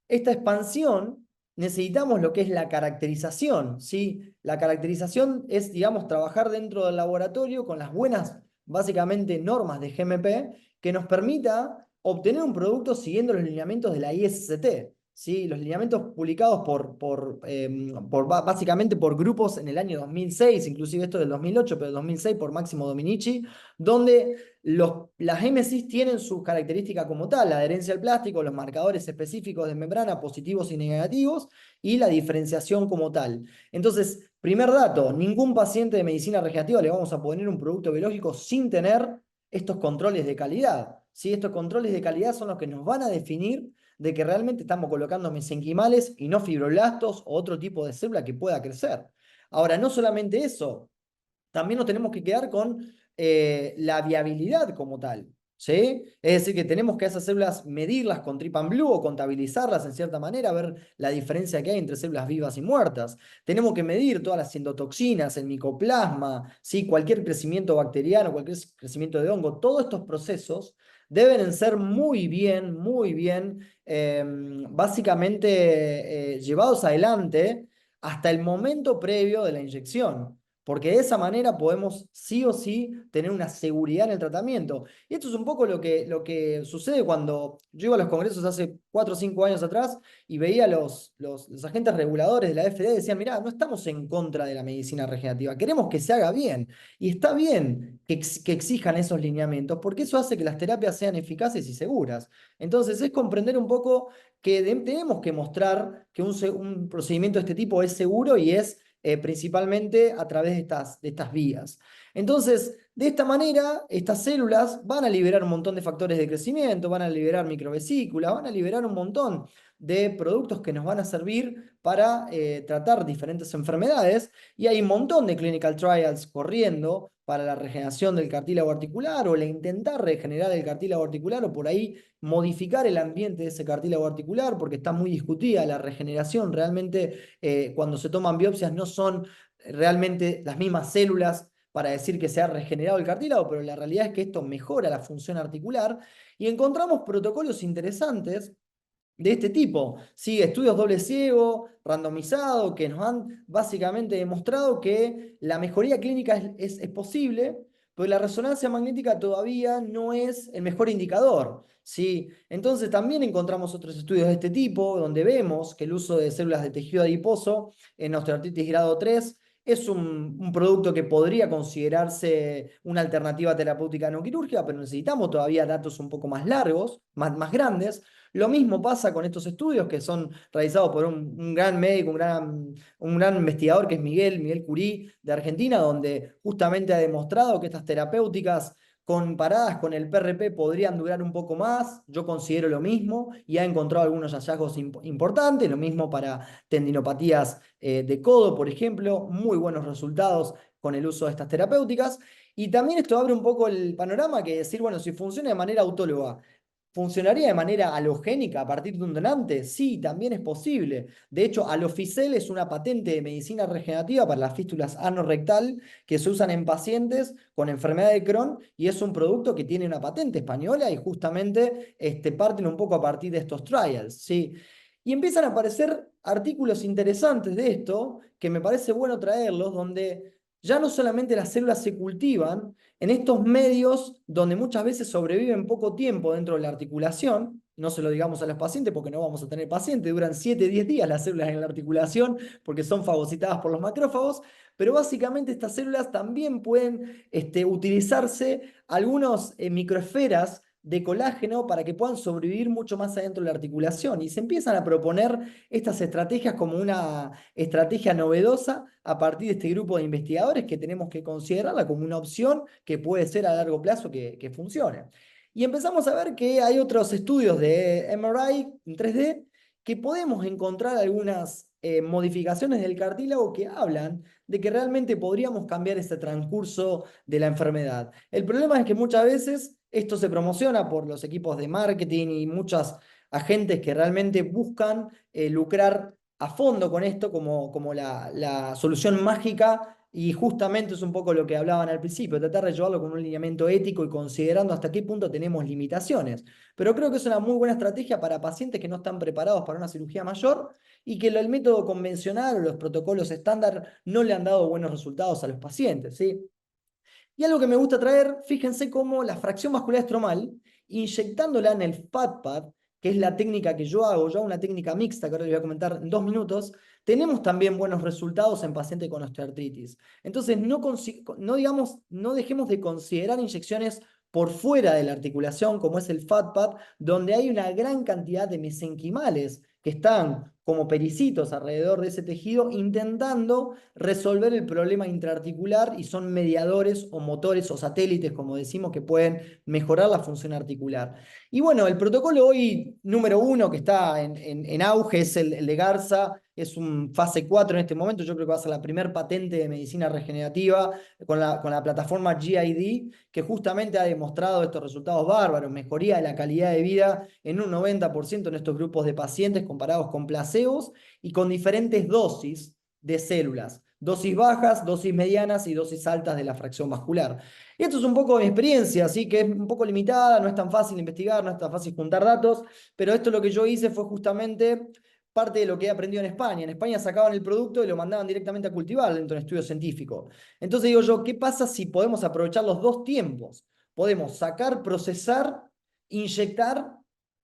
esta expansión necesitamos lo que es la caracterización, ¿sí? La caracterización es, digamos, trabajar dentro del laboratorio con las buenas, básicamente, normas de GMP que nos permita obtener un producto siguiendo los lineamientos de la ISCT, ¿sí? Los lineamientos publicados básicamente por grupos en el año 2006, inclusive esto del 2008, pero del 2006 por Máximo Dominici, donde las MSIs tienen sus características como tal: la adherencia al plástico, los marcadores específicos de membrana, positivos y negativos, y la diferenciación como tal. Entonces, primer dato: ningún paciente de medicina regenerativa le vamos a poner un producto biológico sin tener estos controles de calidad, ¿sí? Estos controles de calidad son los que nos van a definir de que realmente estamos colocando mesenquimales y no fibroblastos o otro tipo de célula que pueda crecer. Ahora, no solamente eso, también nos tenemos que quedar con la viabilidad como tal. ¿sí? Es decir, que tenemos que esas células medirlas con Trip and Blue o contabilizarlas en cierta manera, ver la diferencia que hay entre células vivas y muertas. Tenemos que medir todas las endotoxinas, el micoplasma, ¿sí? Cualquier crecimiento bacteriano, cualquier crecimiento de hongo, todos estos procesos deben ser muy bien, básicamente llevados adelante hasta el momento previo de la inyección. Porque de esa manera podemos sí o sí tener una seguridad en el tratamiento. Y esto es un poco lo que sucede cuando yo iba a los congresos hace 4 o 5 años atrás y veía los agentes reguladores de la FDA y decían, mirá, no estamos en contra de la medicina regenerativa, queremos que se haga bien. Y está bien que exijan esos lineamientos, porque eso hace que las terapias sean eficaces y seguras. Entonces es comprender un poco que tenemos que mostrar que un procedimiento de este tipo es seguro y es principalmente a través de estas vías. Entonces, de esta manera, estas células van a liberar un montón de factores de crecimiento, van a liberar microvesículas, van a liberar un montón de productos que nos van a servir para tratar diferentes enfermedades, y hay un montón de clinical trials corriendo para la regeneración del cartílago articular o el intentar regenerar el cartílago articular o por ahí modificar el ambiente de ese cartílago articular, porque está muy discutida la regeneración. Realmente cuando se toman biopsias no son realmente las mismas células para decir que se ha regenerado el cartílago, pero la realidad es que esto mejora la función articular y encontramos protocolos interesantes de este tipo, ¿sí? Estudios doble ciego, randomizados, que nos han básicamente demostrado que la mejoría clínica es posible, pero la resonancia magnética todavía no es el mejor indicador, ¿sí? Entonces también encontramos otros estudios de este tipo, donde vemos que el uso de células de tejido adiposo en osteoartritis grado 3 es un producto que podría considerarse una alternativa terapéutica no quirúrgica, pero necesitamos todavía datos un poco más largos, más grandes. Lo mismo pasa con estos estudios que son realizados por un gran médico, un gran investigador que es Miguel Curí de Argentina, donde justamente ha demostrado que estas terapéuticas comparadas con el PRP podrían durar un poco más. Yo considero lo mismo y ha encontrado algunos hallazgos importantes, lo mismo para tendinopatías de codo, por ejemplo, muy buenos resultados con el uso de estas terapéuticas. Y también esto abre un poco el panorama que decir, bueno, si funciona de manera autóloga, ¿funcionaría de manera halogénica a partir de un donante? Sí, también es posible. De hecho, Alofisel es una patente de medicina regenerativa para las fístulas anorrectal que se usan en pacientes con enfermedad de Crohn y es un producto que tiene una patente española y justamente parten un poco a partir de estos trials, ¿sí? Y empiezan a aparecer artículos interesantes de esto que me parece bueno traerlos, donde ya no solamente las células se cultivan en estos medios donde muchas veces sobreviven poco tiempo dentro de la articulación. No se lo digamos a los pacientes porque no vamos a tener pacientes, duran 7, 10 días las células en la articulación porque son fagocitadas por los macrófagos, pero básicamente estas células también pueden utilizarse algunos microesferas de colágeno para que puedan sobrevivir mucho más adentro de la articulación, y se empiezan a proponer estas estrategias como una estrategia novedosa a partir de este grupo de investigadores que tenemos que considerarla como una opción que puede ser a largo plazo que funcione. Y empezamos a ver que hay otros estudios de MRI en 3D que podemos encontrar algunas modificaciones del cartílago que hablan de que realmente podríamos cambiar ese transcurso de la enfermedad. El problema es que muchas veces esto se promociona por los equipos de marketing y muchos agentes que realmente buscan lucrar a fondo con esto como la solución mágica, y justamente es un poco lo que hablaban al principio, tratar de llevarlo con un lineamiento ético y considerando hasta qué punto tenemos limitaciones. Pero creo que es una muy buena estrategia para pacientes que no están preparados para una cirugía mayor y que el método convencional o los protocolos estándar no le han dado buenos resultados a los pacientes, ¿sí? Y algo que me gusta traer, fíjense cómo la fracción vascular estromal, inyectándola en el FATPAD, que es la técnica que yo hago una técnica mixta, que ahora les voy a comentar en 2 minutos, tenemos también buenos resultados en pacientes con osteoartritis. Entonces, no dejemos de considerar inyecciones por fuera de la articulación, como es el FATPAD, donde hay una gran cantidad de mesenquimales que están como pericitos alrededor de ese tejido, intentando resolver el problema intraarticular, y son mediadores o motores o satélites, como decimos, que pueden mejorar la función articular. Y bueno, el protocolo hoy número 1 que está en auge es el de Garza, es un fase 4 en este momento. Yo creo que va a ser la primer patente de medicina regenerativa con la plataforma GID, que justamente ha demostrado estos resultados bárbaros, mejoría de la calidad de vida en un 90% en estos grupos de pacientes comparados con placebos y con diferentes dosis de células. Dosis bajas, dosis medianas y dosis altas de la fracción vascular. Y esto es un poco mi experiencia, así que es un poco limitada, no es tan fácil investigar, no es tan fácil juntar datos, pero esto lo que yo hice fue justamente parte de lo que he aprendido en España. En España sacaban el producto y lo mandaban directamente a cultivar dentro de un estudio científico. Entonces digo yo, ¿qué pasa si podemos aprovechar los dos tiempos? Podemos sacar, procesar, inyectar,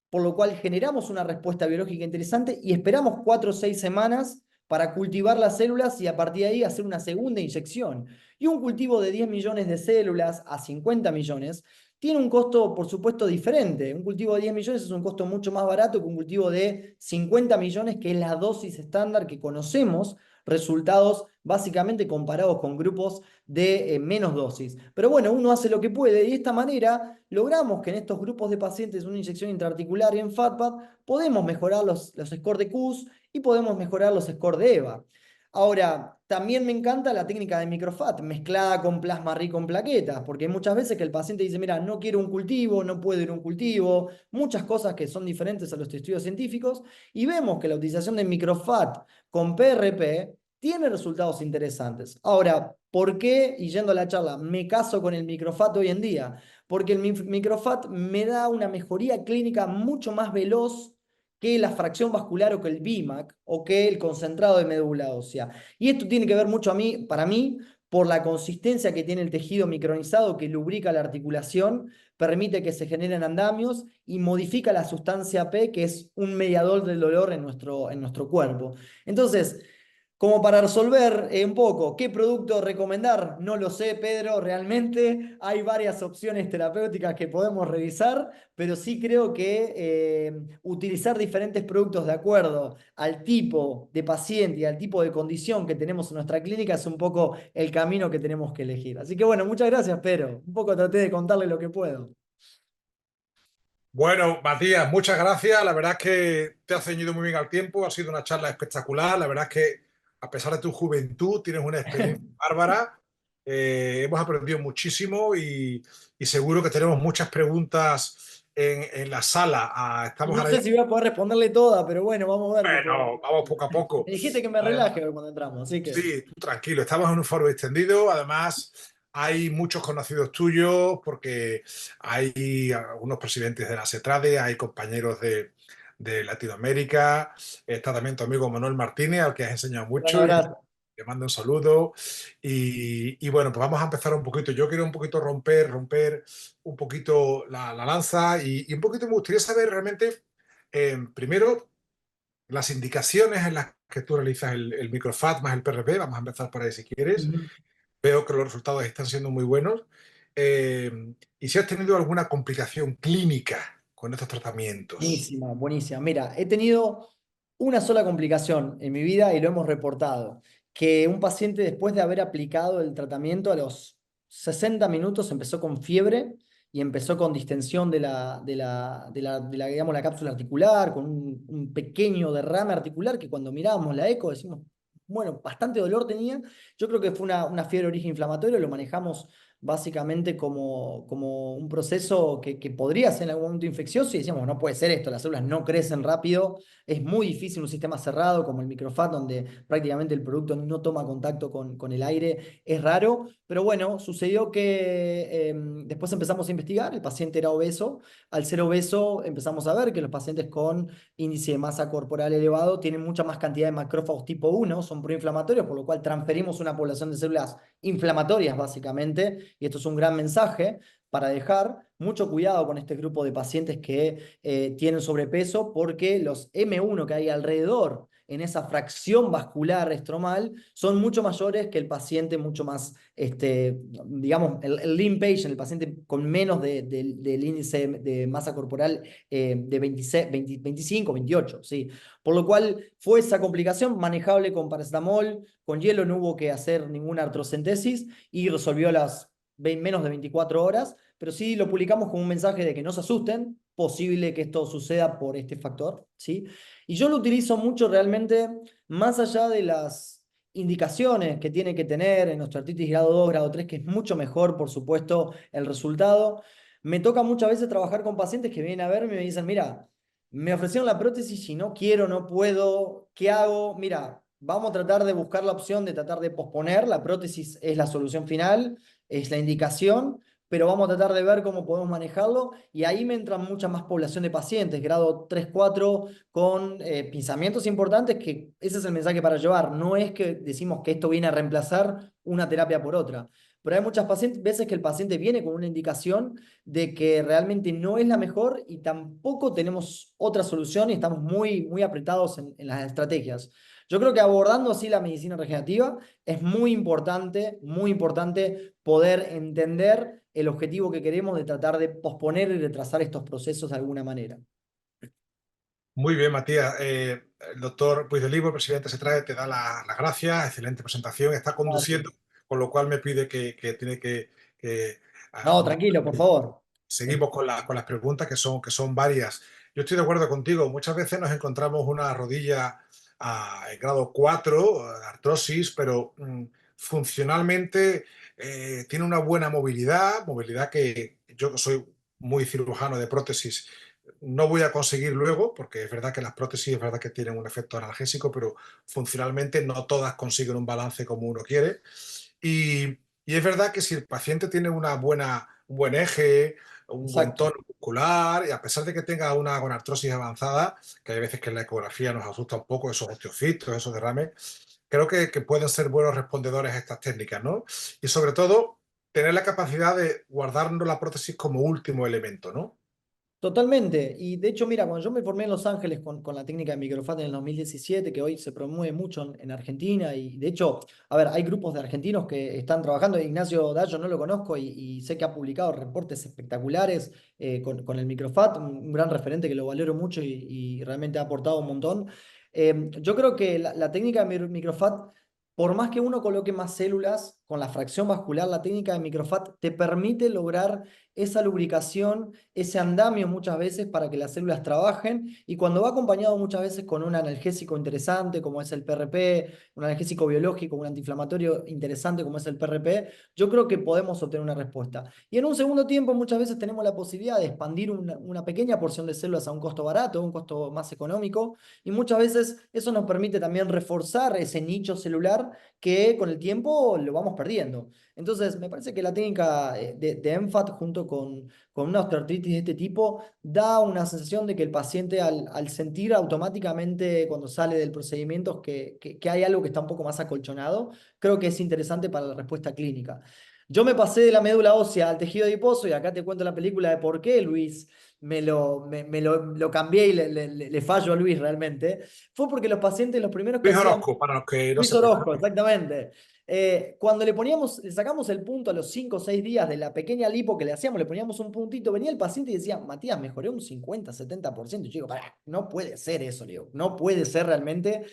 por lo cual generamos una respuesta biológica interesante y esperamos 4 o 6 semanas para cultivar las células y a partir de ahí hacer una segunda inyección. Y un cultivo de 10 millones de células a 50 millones tiene un costo, por supuesto, diferente. Un cultivo de 10 millones es un costo mucho más barato que un cultivo de 50 millones, que es la dosis estándar que conocemos, resultados básicamente comparados con grupos de menos dosis. Pero bueno, uno hace lo que puede y de esta manera logramos que en estos grupos de pacientes una inyección intraarticular y en FATPAT podemos mejorar los scores de CUS y podemos mejorar los scores de EVA. Ahora, también me encanta la técnica de microfat mezclada con plasma rico en plaquetas, porque hay muchas veces que el paciente dice, mira, no quiero un cultivo, no puedo ir a un cultivo, muchas cosas que son diferentes a los estudios científicos, y vemos que la utilización de microfat con PRP tiene resultados interesantes. Ahora, ¿por qué, y yendo a la charla, me caso con el microfat hoy en día? Porque el microfat me da una mejoría clínica mucho más veloz que la fracción vascular o que el BIMAC o que el concentrado de médula ósea. Y esto tiene que ver mucho para mí, por la consistencia que tiene el tejido micronizado que lubrica la articulación, permite que se generen andamios y modifica la sustancia P, que es un mediador del dolor en nuestro cuerpo. Entonces, como para resolver un poco, ¿qué producto recomendar? No lo sé, Pedro, realmente hay varias opciones terapéuticas que podemos revisar, pero sí creo que utilizar diferentes productos de acuerdo al tipo de paciente y al tipo de condición que tenemos en nuestra clínica es un poco el camino que tenemos que elegir. Así que bueno, muchas gracias, Pedro. Un poco traté de contarle lo que puedo. Bueno, Matías, muchas gracias. La verdad es que te has ceñido muy bien al tiempo. Ha sido una charla espectacular. La verdad es que, a pesar de tu juventud, tienes una experiencia bárbara. Hemos aprendido muchísimo y seguro que tenemos muchas preguntas en la sala. Y Estamos no ahora sé ya. si voy a poder responderle toda, pero bueno, vamos a ver qué puedo. Bueno, vamos poco a poco. Me dijiste que me relaje hoy cuando entramos, así que. Sí, tú tranquilo, estamos en un foro extendido, además hay muchos conocidos tuyos porque hay algunos presidentes de la SETRADE, hay compañeros de Latinoamérica, está también tu amigo Manuel Martínez, al que has enseñado Un mucho y abrazo. te mando un saludo. Y bueno, pues vamos a empezar un poquito. Yo quiero un poquito romper un poquito la lanza y un poquito me gustaría saber realmente, primero, las indicaciones en las que tú realizas el microfat más el PRP, vamos a empezar por ahí si quieres. Ujú. Veo que los resultados están siendo muy buenos. Y si has tenido alguna complicación clínica con estos tratamientos. Buenísima, buenísima. Mira, he tenido una sola complicación en mi vida y lo hemos reportado, que un paciente después de haber aplicado el tratamiento a los 60 minutos empezó con fiebre y empezó con distensión digamos, la cápsula articular, con un pequeño derrame articular que cuando mirábamos la eco decimos, bueno, bastante dolor tenía. Yo creo que fue una fiebre de origen inflamatorio, lo manejamos básicamente como un proceso que podría ser en algún momento infeccioso y decíamos, no puede ser esto, las células no crecen rápido, es muy difícil un sistema cerrado como el microfat, donde prácticamente el producto no toma contacto con el aire, es raro, pero bueno, sucedió que después empezamos a investigar, el paciente era obeso, al ser obeso empezamos a ver que los pacientes con índice de masa corporal elevado tienen mucha más cantidad de macrófagos tipo 1, son proinflamatorios, por lo cual transferimos una población de células inflamatorias básicamente, y esto es un gran mensaje para dejar, mucho cuidado con este grupo de pacientes que tienen sobrepeso, porque los M1 que hay alrededor en esa fracción vascular estromal son mucho mayores que el paciente mucho más, digamos, el lean patient, el paciente con menos del índice de masa corporal de 26, 20, 25, 28, ¿sí? Por lo cual fue esa complicación manejable con paracetamol, con hielo, no hubo que hacer ninguna artrocentesis y resolvió las menos de 24 horas, pero sí lo publicamos con un mensaje de que no se asusten, posible que esto suceda por este factor, ¿sí? Y yo lo utilizo mucho realmente, más allá de las indicaciones que tiene que tener en osteoartritis grado 2, grado 3, que es mucho mejor, por supuesto, el resultado. Me toca muchas veces trabajar con pacientes que vienen a verme y me dicen, mira, me ofrecieron la prótesis y no quiero, no puedo, ¿qué hago? Mira, vamos a tratar de buscar la opción de tratar de posponer, la prótesis es la solución final, es la indicación, pero vamos a tratar de ver cómo podemos manejarlo, y ahí me entra mucha más población de pacientes, grado 3 4 con pinzamientos importantes, que ese es el mensaje para llevar. No es que decimos que esto viene a reemplazar una terapia por otra, pero hay muchas veces que el paciente viene con una indicación de que realmente no es la mejor y tampoco tenemos otra solución y estamos muy, muy apretados en las estrategias. Yo creo que abordando así la medicina regenerativa es muy importante poder entender el objetivo que queremos de tratar de posponer y retrasar estos procesos de alguna manera. Muy bien, Matías. El doctor Puigdelivo, el presidente se trae, te da las gracias, excelente presentación, está Gracias. conduciendo, con lo cual me pide que tiene que No, abandonar. tranquilo, por favor. Seguimos con las preguntas que son varias. Yo estoy de acuerdo contigo, muchas veces nos encontramos una rodilla en grado 4, artrosis, pero funcionalmente tiene una buena movilidad, movilidad que yo que soy muy cirujano de prótesis no voy a conseguir luego, porque es verdad que las prótesis es verdad que tienen un efecto analgésico, pero funcionalmente no todas consiguen un balance como uno quiere. Y, y es verdad que si el paciente tiene un buen eje, un buen Exacto. tono muscular, y a pesar de que tenga una gonartrosis avanzada, que hay veces que en la ecografía nos asusta un poco esos osteocitos, esos derrames, creo que pueden ser buenos respondedores a estas técnicas, ¿no? Y sobre todo, tener la capacidad de guardarnos la prótesis como último elemento, ¿no? Totalmente. Y de hecho, mira, cuando yo me formé en Los Ángeles con la técnica de microfat en el 2017, que hoy se promueve mucho en Argentina, y de hecho, a ver, hay grupos de argentinos que están trabajando. Ignacio Dallo no lo conozco y sé que ha publicado reportes espectaculares con el microfat, un gran referente que lo valoro mucho y realmente ha aportado un montón. Yo creo que la técnica de microfat, por más que uno coloque más células con la fracción vascular, la técnica de microfat te permite lograr esa lubricación, ese andamio muchas veces para que las células trabajen, y cuando va acompañado muchas veces con un analgésico interesante como es el PRP, un analgésico biológico, un antiinflamatorio interesante como es el PRP, yo creo que podemos obtener una respuesta. Y en un segundo tiempo muchas veces tenemos la posibilidad de expandir una pequeña porción de células a un costo barato, un costo más económico, y muchas veces eso nos permite también reforzar ese nicho celular que con el tiempo lo vamos perdiendo. Entonces, me parece que la técnica de ENFAT junto con una osteoartritis de este tipo da una sensación de que el paciente al sentir automáticamente cuando sale del procedimiento que hay algo que está un poco más acolchonado, creo que es interesante para la respuesta clínica. Yo me pasé de la médula ósea al tejido adiposo, y acá te cuento la película de por qué Luis lo cambié y le fallo a Luis realmente. Fue porque los pacientes, los primeros que Luis hacían Orozco, para los que no Luis sepan. Orozco, exactamente. Cuando le sacamos el punto a los 5 o 6 días de la pequeña lipo que le hacíamos, le poníamos un puntito, venía el paciente y decía, Matías, mejoré un 50-70%. Y yo digo, pará, no puede ser eso, le digo, no puede ser realmente.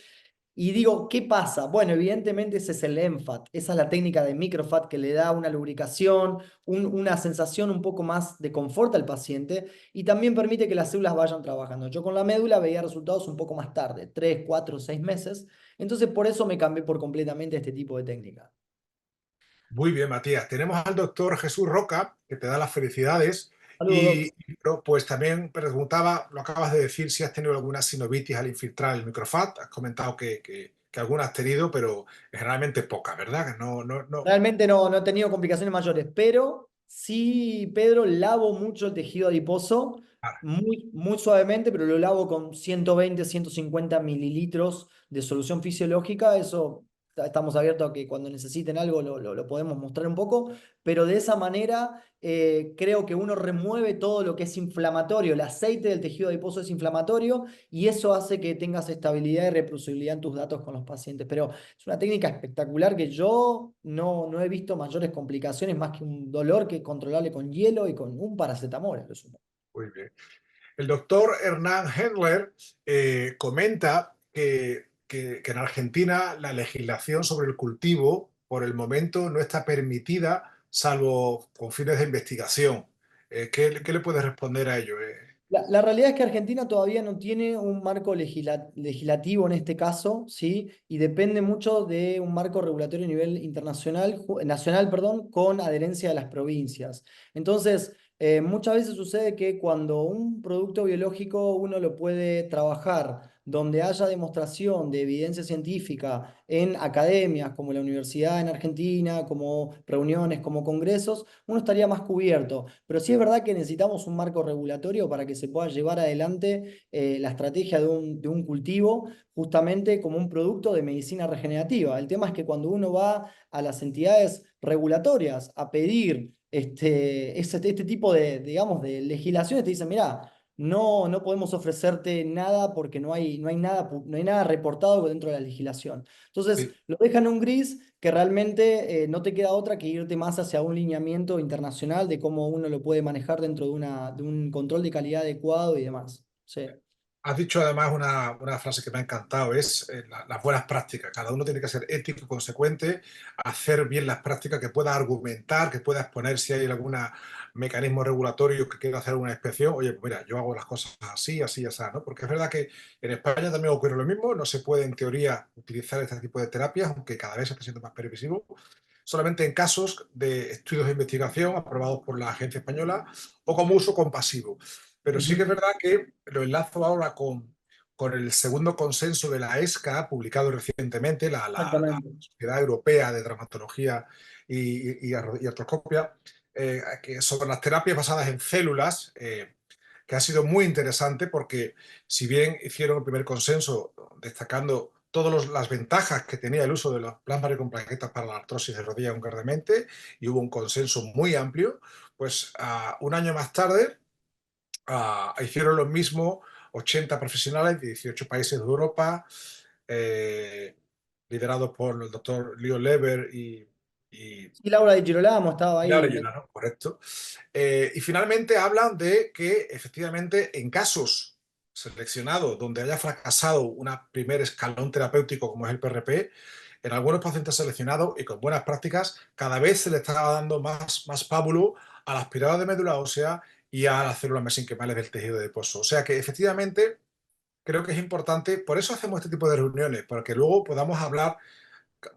Y digo, ¿qué pasa? Bueno, evidentemente ese es el ENFAT, esa es la técnica de microfat que le da una lubricación, una sensación un poco más de confort al paciente, y también permite que las células vayan trabajando. Yo con la médula veía resultados un poco más tarde, 3, 4, 6 meses, entonces por eso me cambié por completamente a este tipo de técnica. Muy bien, Matías. Tenemos al doctor Jesús Roca, que te da las felicidades. Saludos. Pero, pues también preguntaba, lo acabas de decir, si has tenido alguna sinovitis al infiltrar el microfat. Has comentado que alguna has tenido, pero generalmente pocas, ¿verdad? Que no, no, no. Realmente no he tenido complicaciones mayores, pero sí, Pedro, lavo mucho el tejido adiposo, Ah, muy, muy suavemente, pero lo lavo con 120, 150 mililitros de solución fisiológica. Eso estamos abiertos a que cuando necesiten algo lo podemos mostrar un poco, pero de esa manera creo que uno remueve todo lo que es inflamatorio. El aceite del tejido adiposo es inflamatorio y eso hace que tengas estabilidad y reproducibilidad en tus datos con los pacientes. Pero es una técnica espectacular que yo no he visto mayores complicaciones más que un dolor que es controlable con hielo y con un paracetamol, a lo sumo. Muy bien. El doctor Hernán Hendler comenta que en Argentina la legislación sobre el cultivo por el momento no está permitida salvo con fines de investigación. ¿Qué le puedes responder a ello? La realidad es que Argentina todavía no tiene un marco legislativo en este caso, ¿sí? Y depende mucho de un marco regulatorio a nivel internacional, nacional, perdón, con adherencia de las provincias. Entonces, muchas veces sucede que cuando un producto biológico uno lo puede trabajar donde haya demostración de evidencia científica en academias como la universidad en Argentina, como reuniones, como congresos, uno estaría más cubierto. Pero sí es verdad que necesitamos un marco regulatorio para que se pueda llevar adelante la estrategia de un cultivo justamente como un producto de medicina regenerativa. El tema es que cuando uno va a las entidades regulatorias a pedir este tipo de, digamos, de legislaciones, te dicen, mira, no podemos ofrecerte nada porque no hay nada reportado dentro de la legislación. Entonces, Sí. lo dejan en un gris que realmente no te queda otra que irte más hacia un lineamiento internacional de cómo uno lo puede manejar dentro de un control de calidad adecuado y demás. Sí, Has dicho además una frase que me ha encantado, es las buenas prácticas. Cada uno tiene que ser ético y consecuente, hacer bien las prácticas, que pueda argumentar, que pueda exponer si hay algún mecanismo regulatorio que quiera hacer una inspección. Oye, pues mira, yo hago las cosas así, así, así, ¿no? Porque es verdad que en España también ocurre lo mismo, no se puede en teoría utilizar este tipo de terapias, aunque cada vez se está siendo más permisivo, solamente en casos de estudios de investigación aprobados por la agencia española o como uso compasivo. Pero sí que es ujú, verdad que lo enlazo ahora con el segundo consenso de la ESCA, publicado recientemente, la exactamente. Sociedad Europea de Traumatología y Artroscopia, que sobre las terapias basadas en células, que ha sido muy interesante porque si bien hicieron el primer consenso destacando todas las ventajas que tenía el uso de los plasmas con plaquetas para la artrosis de rodilla concretamente, y hubo un consenso muy amplio, pues un año más tarde hicieron lo mismo 80 profesionales de 18 países de Europa, eh, liderados por el doctor Leo Leber y Sí, Laura Di Girolamo estaba Pilar ahí. Orellana, ¿no? Correcto. Y finalmente hablan de que efectivamente en casos seleccionados donde haya fracasado un primer escalón terapéutico como es el PRP, en algunos pacientes seleccionados y con buenas prácticas, cada vez se le está dando más pábulo a la aspirada de médula ósea y a las células mesenquimales del tejido adiposo. O sea que efectivamente creo que es importante, por eso hacemos este tipo de reuniones, para que luego podamos hablar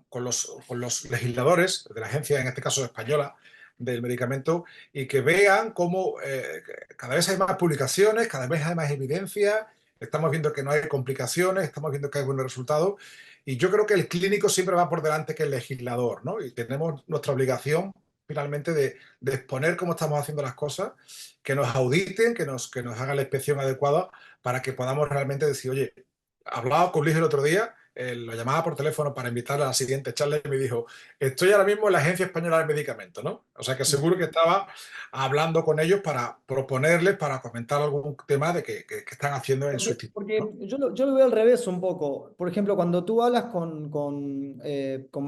con los legisladores de la agencia, en este caso española, del medicamento, y que vean cómo cada vez hay más publicaciones, cada vez hay más evidencia, estamos viendo que no hay complicaciones, estamos viendo que hay buenos resultados, y yo creo que el clínico siempre va por delante que el legislador, ¿no? Y tenemos nuestra obligación finalmente de exponer cómo estamos haciendo las cosas, que nos auditen, que nos hagan la inspección adecuada para que podamos realmente decir, oye, hablaba con Luis el otro día, lo llamaba por teléfono para invitarle a la siguiente charla y me dijo, estoy ahora mismo en la Agencia Española del Medicamento, ¿no? O sea que seguro que estaba hablando con ellos para proponerles, para comentar algún tema de que están haciendo en su instituto, Porque ¿no? yo lo veo al revés un poco. Por ejemplo, cuando tú hablas con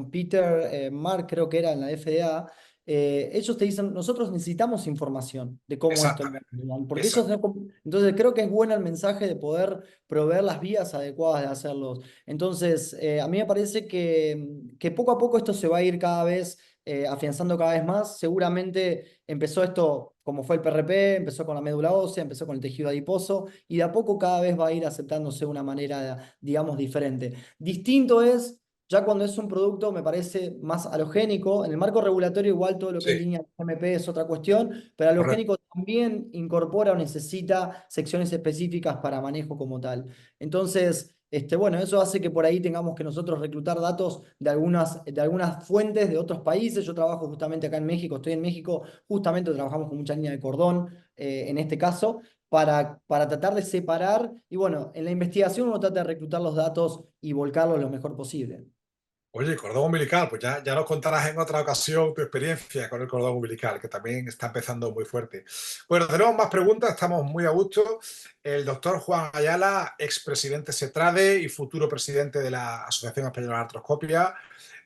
Peter Mark, creo que era en la FDA, ellos te dicen, nosotros necesitamos información de cómo esto lo Exactamente, hacen, porque ellos exacto. entonces creo que es bueno el mensaje de poder proveer las vías adecuadas de hacerlos. Entonces, a mí me parece que poco a poco esto se va a ir cada vez afianzando cada vez más. Seguramente empezó esto como fue el PRP, empezó con la médula ósea, empezó con el tejido adiposo y de a poco cada vez va a ir aceptándose de una manera, digamos, diferente. Distinto es, ya cuando es un producto, me parece más halogénico, en el marco regulatorio igual todo lo que es Sí, línea GMP es otra cuestión, pero correcto. halogénico también incorpora o necesita secciones específicas para manejo como tal. Entonces, bueno, eso hace que por ahí tengamos que nosotros reclutar datos de algunas fuentes de otros países. Yo trabajo justamente acá en México, estoy en México, justamente trabajamos con mucha línea de cordón en este caso, para tratar de separar. Y bueno, en la investigación uno trata de reclutar los datos y volcarlos lo mejor posible. Oye, cordón umbilical, pues ya nos contarás en otra ocasión tu experiencia con el cordón umbilical, que también está empezando muy fuerte. Bueno, tenemos más preguntas, estamos muy a gusto. El doctor Juan Ayala, expresidente SETRADE y futuro presidente de la Asociación Española de Artroscopia.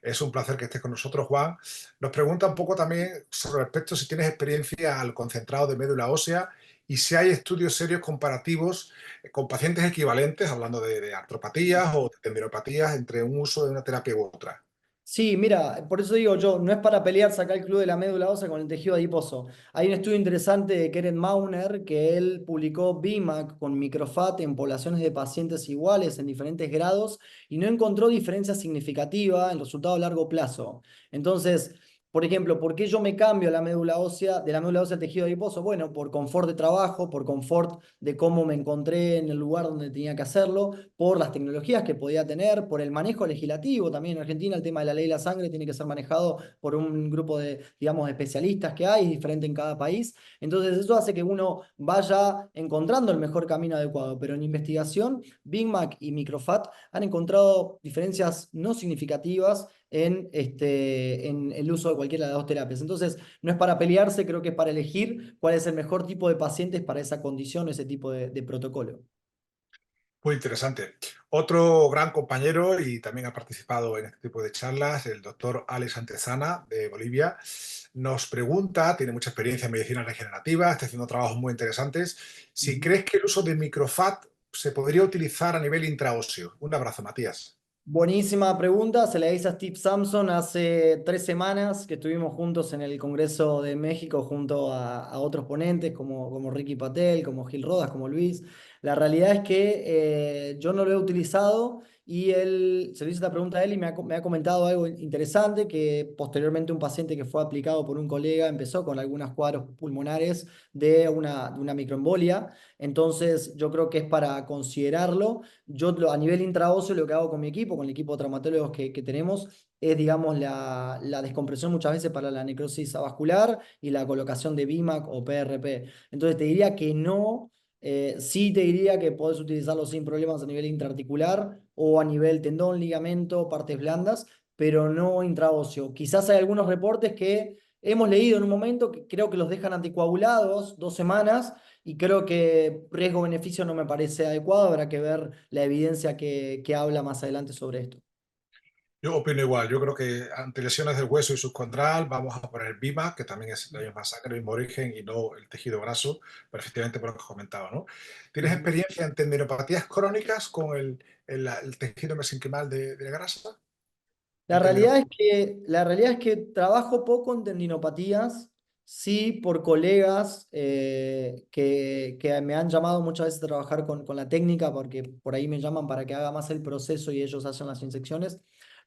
Es un placer que estés con nosotros, Juan. Nos pregunta un poco también sobre respecto si tienes experiencia al concentrado de médula ósea y si hay estudios serios comparativos con pacientes equivalentes, hablando de artropatías o de tendinopatías, entre un uso de una terapia u otra. Sí, mira, por eso digo yo, no es para pelear sacar el club de la médula ósea con el tejido adiposo. Hay un estudio interesante de Keren Mauner que él publicó BIMAC con microfat en poblaciones de pacientes iguales en diferentes grados y no encontró diferencia significativa en resultado a largo plazo. Entonces, por ejemplo, ¿por qué yo me cambio la médula ósea, de la médula ósea al tejido adiposo? Bueno, por confort de trabajo, por confort de cómo me encontré en el lugar donde tenía que hacerlo, por las tecnologías que podía tener, por el manejo legislativo también. En Argentina el tema de la ley de la sangre tiene que ser manejado por un grupo de, digamos, de especialistas que hay, diferente en cada país. Entonces eso hace que uno vaya encontrando el mejor camino adecuado. Pero en investigación, Big Mac y Microfat han encontrado diferencias no significativas en el uso de cualquiera de las dos terapias. Entonces, no es para pelearse, creo que es para elegir cuál es el mejor tipo de pacientes para esa condición, ese tipo de protocolo. Muy interesante. Otro gran compañero y también ha participado en este tipo de charlas, el doctor Alex Antezana de Bolivia, nos pregunta, tiene mucha experiencia en medicina regenerativa, está haciendo trabajos muy interesantes, si Ujú. crees que el uso de microfat se podría utilizar a nivel intraóseo. Un abrazo, Matías. Buenísima pregunta, se la hice a Steve Sampson hace 3 semanas que estuvimos juntos en el Congreso de México junto a otros ponentes como Ricky Patel, como Gil Rodas, como Luis. La realidad es que yo no lo he utilizado y él, se le hizo esta pregunta a él y me ha comentado algo interesante, que posteriormente un paciente que fue aplicado por un colega empezó con algunos cuadros pulmonares de una microembolia. Entonces yo creo que es para considerarlo. A nivel intraóseo lo que hago con mi equipo, con el equipo de traumatólogos que tenemos, es, digamos, la descompresión muchas veces para la necrosis avascular y la colocación de BIMAC o PRP. Entonces te diría que no, sí te diría que podés utilizarlo sin problemas a nivel intraarticular o a nivel tendón, ligamento, partes blandas, pero no intraóseo. Quizás hay algunos reportes que hemos leído en un momento que creo que los dejan anticoagulados 2 semanas y creo que riesgo-beneficio no me parece adecuado, habrá que ver la evidencia que habla más adelante sobre esto. Yo opino igual, yo creo que ante lesiones del hueso y subcondral vamos a poner BIMA, que también es la misma sangre, el mismo origen y no el tejido graso, pero efectivamente por lo que has comentado, ¿no? ¿Tienes Ujú. experiencia en tendinopatías crónicas con el tejido mesenquimal de grasa? La En realidad tendinopatías. es que trabajo poco en tendinopatías, sí por colegas que me han llamado muchas veces a trabajar con la técnica, porque por ahí me llaman para que haga más el proceso y ellos hacen las inyecciones.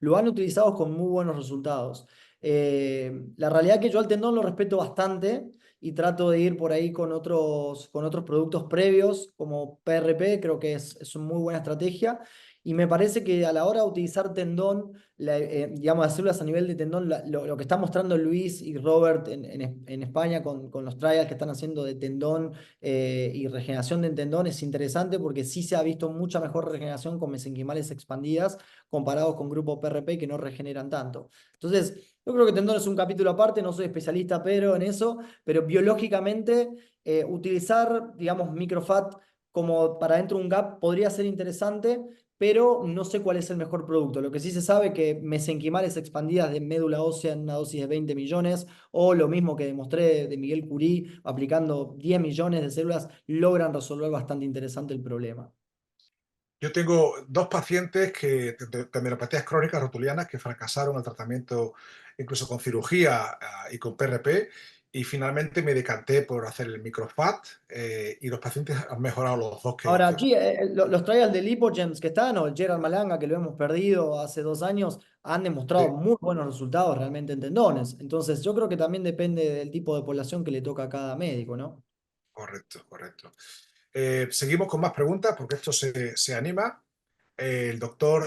Lo han utilizado con muy buenos resultados. La realidad es que yo al tendón lo respeto bastante y trato de ir por ahí con otros productos previos, como PRP, creo que es una muy buena estrategia. Y me parece que a la hora de utilizar tendón, digamos, las células a nivel de tendón, lo que está mostrando Luis y Robert en España con los trials que están haciendo de tendón y regeneración de tendón es interesante porque sí se ha visto mucha mejor regeneración con mesenquimales expandidas comparados con grupos PRP que no regeneran tanto. Entonces, yo creo que tendón es un capítulo aparte, no soy especialista pero en eso, pero biológicamente utilizar, digamos, microfat como para dentro de un gap podría ser interesante, pero no sé cuál es el mejor producto. Lo que sí se sabe es que mesenquimales expandidas de médula ósea en una dosis de 20 millones, o lo mismo que demostré de Miguel Curie, aplicando 10 millones de células, logran resolver bastante interesante el problema. Yo tengo dos pacientes de tendinopatías crónicas rotulianas que fracasaron el tratamiento incluso con cirugía y con PRP y finalmente me decanté por hacer el microfat y los pacientes han mejorado los dos Ahora, aquí los trials de Lipogems que están, o el Gerard Malanga, que lo hemos perdido hace 2 años, han demostrado sí, muy buenos resultados realmente en tendones. Entonces, yo creo que también depende del tipo de población que le toca a cada médico, ¿no? correcto, correcto. Seguimos con más preguntas porque esto se anima. El doctor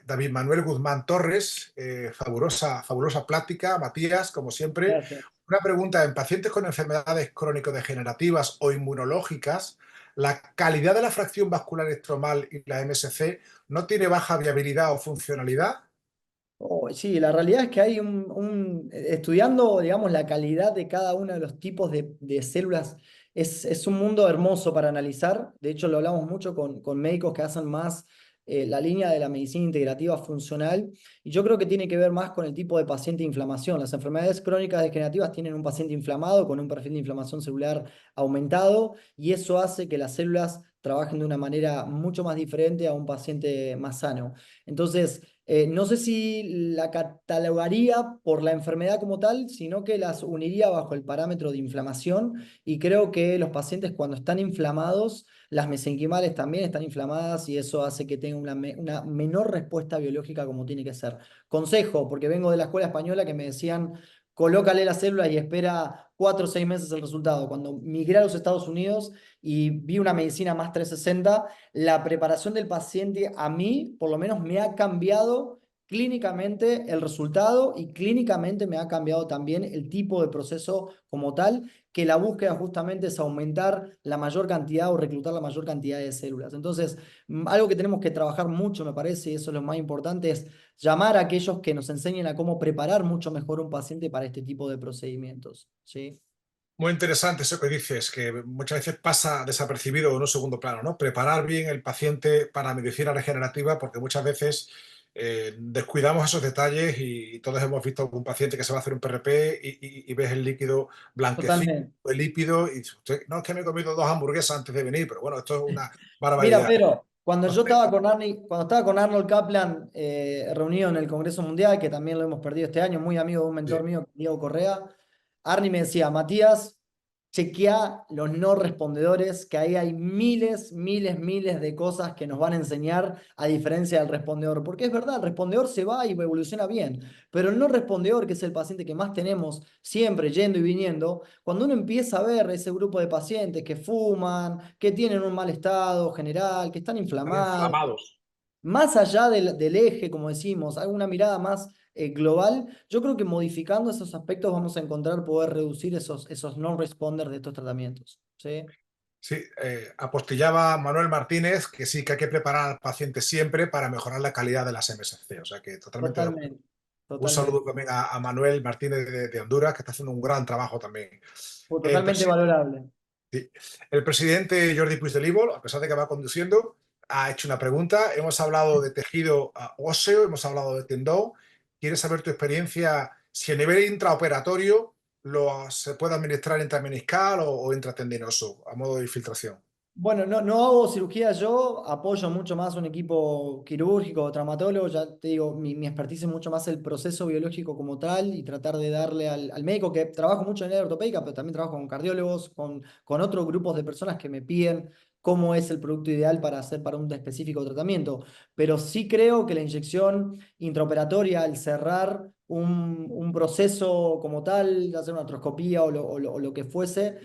David Manuel Guzmán Torres, fabulosa plática, Matías, como siempre. Gracias. Una pregunta, en pacientes con enfermedades crónico-degenerativas o inmunológicas, ¿la calidad de la fracción vascular estromal y la MSC no tiene baja viabilidad o funcionalidad? Oh, sí, la realidad es que hay estudiando, digamos, la calidad de cada uno de los tipos de células, es un mundo hermoso para analizar. De hecho, lo hablamos mucho con médicos que hacen más la línea de la medicina integrativa funcional. Y yo creo que tiene que ver más con el tipo de paciente de inflamación. Las enfermedades crónicas degenerativas tienen un paciente inflamado con un perfil de inflamación celular aumentado y eso hace que las células trabajen de una manera mucho más diferente a un paciente más sano. Entonces, no sé si la catalogaría por la enfermedad como tal, sino que las uniría bajo el parámetro de inflamación y creo que los pacientes cuando están inflamados, las mesenquimales también están inflamadas y eso hace que tengan una menor respuesta biológica como tiene que ser. Consejo, porque vengo de la escuela española que me decían, colócale las células y espera 4 o 6 meses el resultado. Cuando migré a los Estados Unidos y vi una medicina más 360, la preparación del paciente a mí, por lo menos, me ha cambiado clínicamente el resultado y clínicamente me ha cambiado también el tipo de proceso como tal, que la búsqueda justamente es aumentar la mayor cantidad o reclutar la mayor cantidad de células. Entonces, algo que tenemos que trabajar mucho, me parece, y eso es lo más importante, es llamar a aquellos que nos enseñen a cómo preparar mucho mejor un paciente para este tipo de procedimientos, ¿sí? Muy interesante eso que dices, que muchas veces pasa desapercibido o en un segundo plano, ¿no? Preparar bien el paciente para medicina regenerativa, porque muchas veces descuidamos esos detalles y todos hemos visto algún paciente que se va a hacer un PRP y ves el líquido blanquecino, Totalmente. el lípido, y dices, "Usted, no, es que me he comido 2 hamburguesas antes de venir, pero bueno, esto es una Mira, barbaridad. pero cuando yo estaba con cuando estaba con Arnold Kaplan reunido en el Congreso Mundial, que también lo hemos perdido este año, muy amigo de un mentor Sí. mío, Diego Correa, Arnie me decía, Matías, chequea los no respondedores, que ahí hay miles, miles, miles de cosas que nos van a enseñar a diferencia del respondedor. Porque es verdad, el respondedor se va y evoluciona bien, pero el no respondedor, que es el paciente que más tenemos siempre yendo y viniendo, cuando uno empieza a ver ese grupo de pacientes que fuman, que tienen un mal estado general, que están Están inflamados, inflamados. más allá del eje, como decimos, alguna mirada más global, yo creo que modificando esos aspectos vamos a encontrar poder reducir esos non-responders de estos tratamientos. ¿Sí? Sí, apostillaba Manuel Martínez que sí, que hay que preparar al paciente siempre para mejorar la calidad de las MSC. O sea que totalmente de acuerdo. Totalmente, Un totalmente. saludo también a Manuel Martínez de Honduras, que está haciendo un gran trabajo también. El, Totalmente presi- valorable. sí, el presidente Jordi Puigdemont, a pesar de que va conduciendo, ha hecho una pregunta. Hemos hablado de tejido óseo, hemos hablado de tendón. ¿Quieres saber tu experiencia si a nivel intraoperatorio se puede administrar intrameniscal o intratendinoso a modo de infiltración? Bueno, no hago cirugía yo, apoyo mucho más un equipo quirúrgico o traumatólogo, ya te digo, mi expertise es mucho más el proceso biológico como tal y tratar de darle al médico, que trabajo mucho en el área ortopédica, pero también trabajo con cardiólogos, con otros grupos de personas que me piden cómo es el producto ideal para hacer para un específico tratamiento. Pero sí creo que la inyección intraoperatoria, al cerrar un proceso como tal, ya sea una artroscopía o lo que fuese,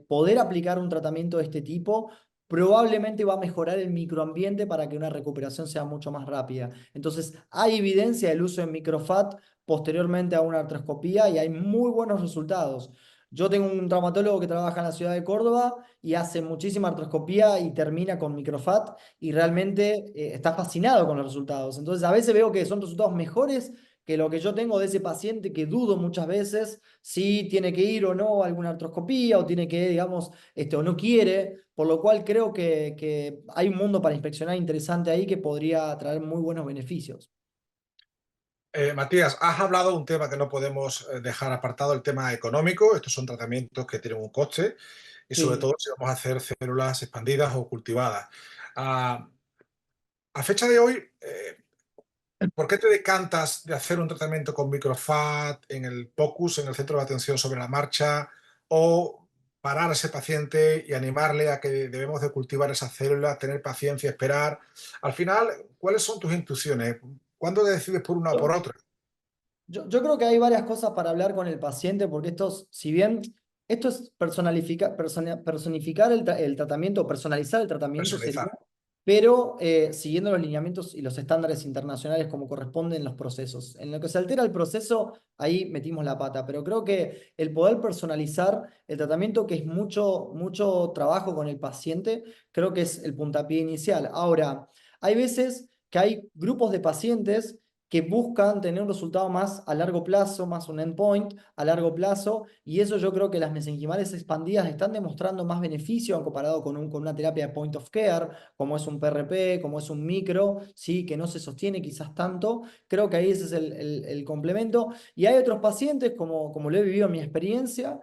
poder aplicar un tratamiento de este tipo probablemente va a mejorar el microambiente para que una recuperación sea mucho más rápida. Entonces, hay evidencia del uso de microfat posteriormente a una artroscopía y hay muy buenos resultados. Yo tengo un traumatólogo que trabaja en la ciudad de Córdoba y hace muchísima artroscopía y termina con microfat y realmente está fascinado con los resultados. Entonces, a veces veo que son resultados mejores que lo que yo tengo de ese paciente que dudo muchas veces si tiene que ir o no a alguna artroscopía o tiene que, digamos, o no quiere, por lo cual creo que hay un mundo para inspeccionar interesante ahí que podría traer muy buenos beneficios. Matías, has hablado de un tema que no podemos dejar apartado, el tema económico. Estos son tratamientos que tienen un coste y sobre Sí. todo si vamos a hacer células expandidas o cultivadas. Ah, a fecha de hoy, ¿por qué te decantas de hacer un tratamiento con microfat en el POCUS, en el centro de atención sobre la marcha, o parar a ese paciente y animarle a que debemos de cultivar esas células, tener paciencia, esperar? Al final, ¿cuáles son tus intuiciones? ¿Cuándo decides por una o por otra? Yo creo que hay varias cosas para hablar con el paciente, porque si bien esto es personificar el tratamiento, personalizar el tratamiento sería, Personalizar. pero siguiendo los lineamientos y los estándares internacionales como corresponden los procesos. En lo que se altera el proceso, ahí metimos la pata, pero creo que el poder personalizar el tratamiento, que es mucho, mucho trabajo con el paciente, creo que es el puntapié inicial. Ahora, hay veces que hay grupos de pacientes que buscan tener un resultado más a largo plazo, más un endpoint a largo plazo, y eso yo creo que las mesenquimales expandidas están demostrando más beneficio en comparado con una terapia de point of care, como es un PRP, como es un micro, ¿sí? Que no se sostiene quizás tanto. Creo que ahí ese es el complemento. Y hay otros pacientes, como lo he vivido en mi experiencia,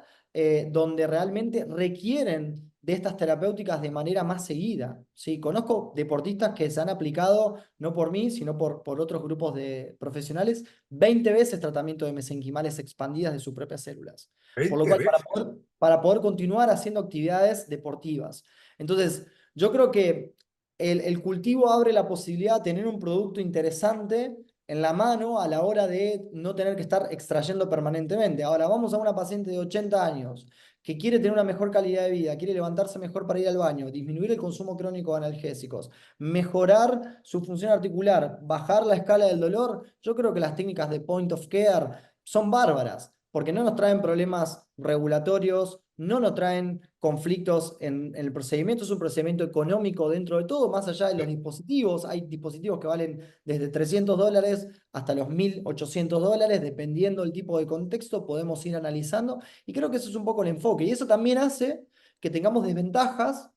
donde realmente requieren de estas terapéuticas de manera más seguida. ¿Sí? Conozco deportistas que se han aplicado, no por mí, sino por otros grupos de profesionales, 20 veces tratamiento de mesenquimales expandidas de sus propias células. Por lo 20 cual, veces. para poder continuar haciendo actividades deportivas. Entonces, yo creo que el cultivo abre la posibilidad de tener un producto interesante en la mano a la hora de no tener que estar extrayendo permanentemente. Ahora, vamos a una paciente de 80 años que quiere tener una mejor calidad de vida, quiere levantarse mejor para ir al baño, disminuir el consumo crónico de analgésicos, mejorar su función articular, bajar la escala del dolor. Yo creo que las técnicas de point of care son bárbaras, porque no nos traen problemas regulatorios, no nos traen conflictos en el procedimiento, es un procedimiento económico dentro de todo, más allá de los dispositivos. Hay dispositivos que valen desde $300 hasta los $1.800, dependiendo del tipo de contexto, podemos ir analizando, y creo que eso es un poco el enfoque, y eso también hace que tengamos desventajas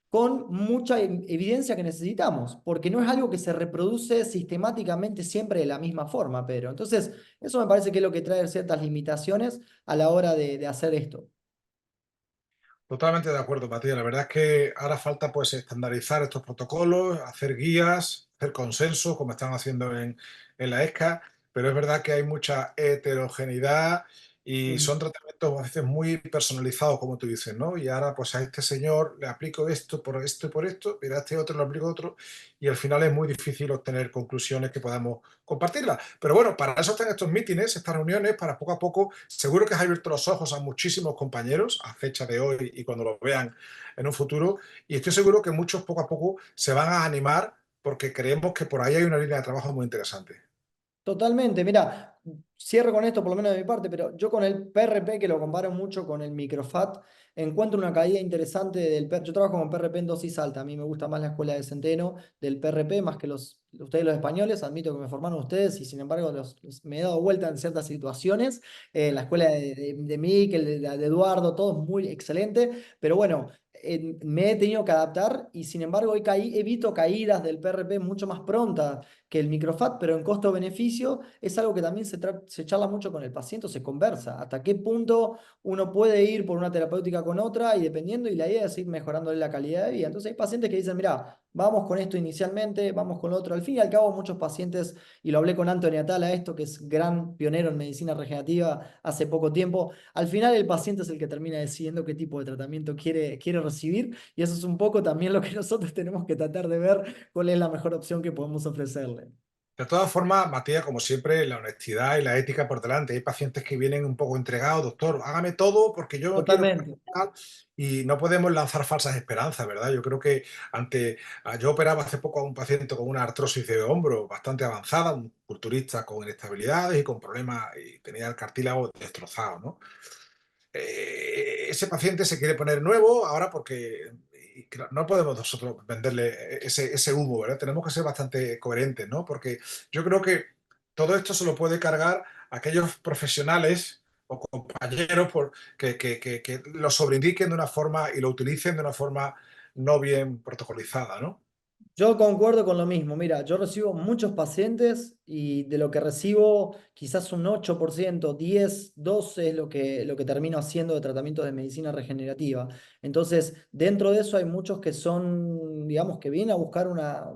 con mucha evidencia que necesitamos, porque no es algo que se reproduce sistemáticamente siempre de la misma forma, pero entonces eso me parece que es lo que trae ciertas limitaciones a la hora de hacer esto. Totalmente de acuerdo, Matías. La verdad es que ahora falta pues estandarizar estos protocolos, hacer guías, hacer consenso, como están haciendo en la ESCA, pero es verdad que hay mucha heterogeneidad y Sí. son tratamientos a veces muy personalizados, como tú dices, ¿no? Y ahora pues a este señor le aplico esto y por esto, y a este otro le aplico otro, y al final es muy difícil obtener conclusiones que podamos compartirlas. Pero bueno, para eso están estos mítines, estas reuniones, para poco a poco, seguro que has abierto los ojos a muchísimos compañeros a fecha de hoy y cuando lo vean en un futuro, y estoy seguro que muchos poco a poco se van a animar porque creemos que por ahí hay una línea de trabajo muy interesante. Totalmente, mira, cierro con esto por lo menos de mi parte, pero yo con el PRP, que lo comparo mucho con el microfat, encuentro una caída interesante del PRP. Yo trabajo con PRP en dosis alta, a mí me gusta más la escuela de Centeno del PRP, más que ustedes los españoles, admito que me formaron ustedes y sin embargo me he dado vuelta en ciertas situaciones. La escuela de Mikel, de Eduardo, todo es muy excelente, pero bueno, me he tenido que adaptar y sin embargo evito caídas del PRP mucho más prontas que el microfat, pero en costo-beneficio es algo que también se charla mucho con el paciente, se conversa. Hasta qué punto uno puede ir por una terapéutica con otra y dependiendo, y la idea es ir mejorándole la calidad de vida. Entonces hay pacientes que dicen, mira, vamos con esto inicialmente, vamos con lo otro. Al fin y al cabo, muchos pacientes, y lo hablé con Anthony Atala, esto que es gran pionero en medicina regenerativa hace poco tiempo, al final el paciente es el que termina decidiendo qué tipo de tratamiento quiere recibir, y eso es un poco también lo que nosotros tenemos que tratar de ver cuál es la mejor opción que podemos ofrecerle. De todas formas, Matías, como siempre, la honestidad y la ética por delante. Hay pacientes que vienen un poco entregados, doctor, hágame todo porque yo no quiero Totalmente. operar, y no podemos lanzar falsas esperanzas, ¿verdad? Yo creo que yo operaba hace poco a un paciente con una artrosis de hombro bastante avanzada, un culturista con inestabilidades y con problemas, y tenía el cartílago destrozado, ¿no? Ese paciente se quiere poner nuevo ahora porque y claro, no podemos nosotros venderle ese humo, ¿verdad? Tenemos que ser bastante coherentes, ¿no? Porque yo creo que todo esto se lo puede cargar aquellos profesionales o compañeros que lo sobreindiquen de una forma y lo utilicen de una forma no bien protocolizada, ¿no? Yo concuerdo con lo mismo. Mira, yo recibo muchos pacientes y de lo que recibo, quizás un 8%, 10, 12 es lo que termino haciendo de tratamientos de medicina regenerativa. Entonces, dentro de eso hay muchos que son, digamos, que vienen a buscar una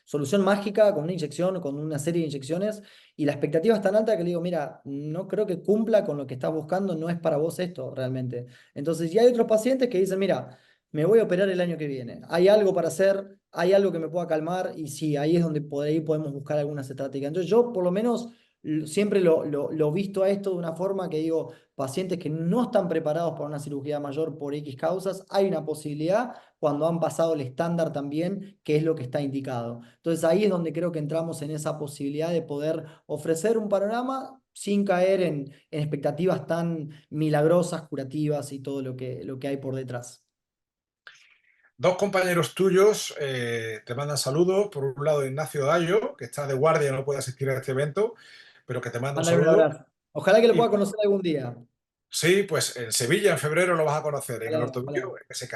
solución mágica con una inyección, con una serie de inyecciones, y la expectativa es tan alta que le digo, mira, no creo que cumpla con lo que estás buscando, no es para vos esto realmente. Entonces, y hay otros pacientes que dicen, mira, me voy a operar el año que viene. ¿Hay algo para hacer? ¿Hay algo que me pueda calmar? Y sí, ahí es donde por ahí podemos buscar algunas estrategias. Entonces yo por lo menos siempre lo visto a esto de una forma que digo, pacientes que no están preparados para una cirugía mayor por X causas, hay una posibilidad cuando han pasado el estándar también, que es lo que está indicado. Entonces ahí es donde creo que entramos en esa posibilidad de poder ofrecer un panorama sin caer en expectativas tan milagrosas, curativas y todo lo que hay por detrás. dos compañeros tuyos te mandan saludos. Por un lado, Ignacio Dayo, que está de guardia y no puede asistir a este evento, pero que te manda un Mándale un saludo. abrazo. Ojalá que lo Y pueda conocer algún día. sí, pues en Sevilla, en febrero, lo vas a conocer, en el Ojalá, Ortobio ojalá. SK.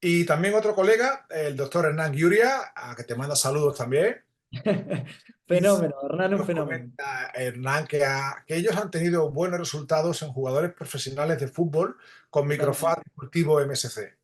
Y también otro colega, el doctor Hernán Giuria, a que te manda saludos también. Y Fenómeno, Hernán, un nos fenómeno. comenta Hernán que ellos han tenido buenos resultados en jugadores profesionales de fútbol con Totalmente. microfat cultivo MSC.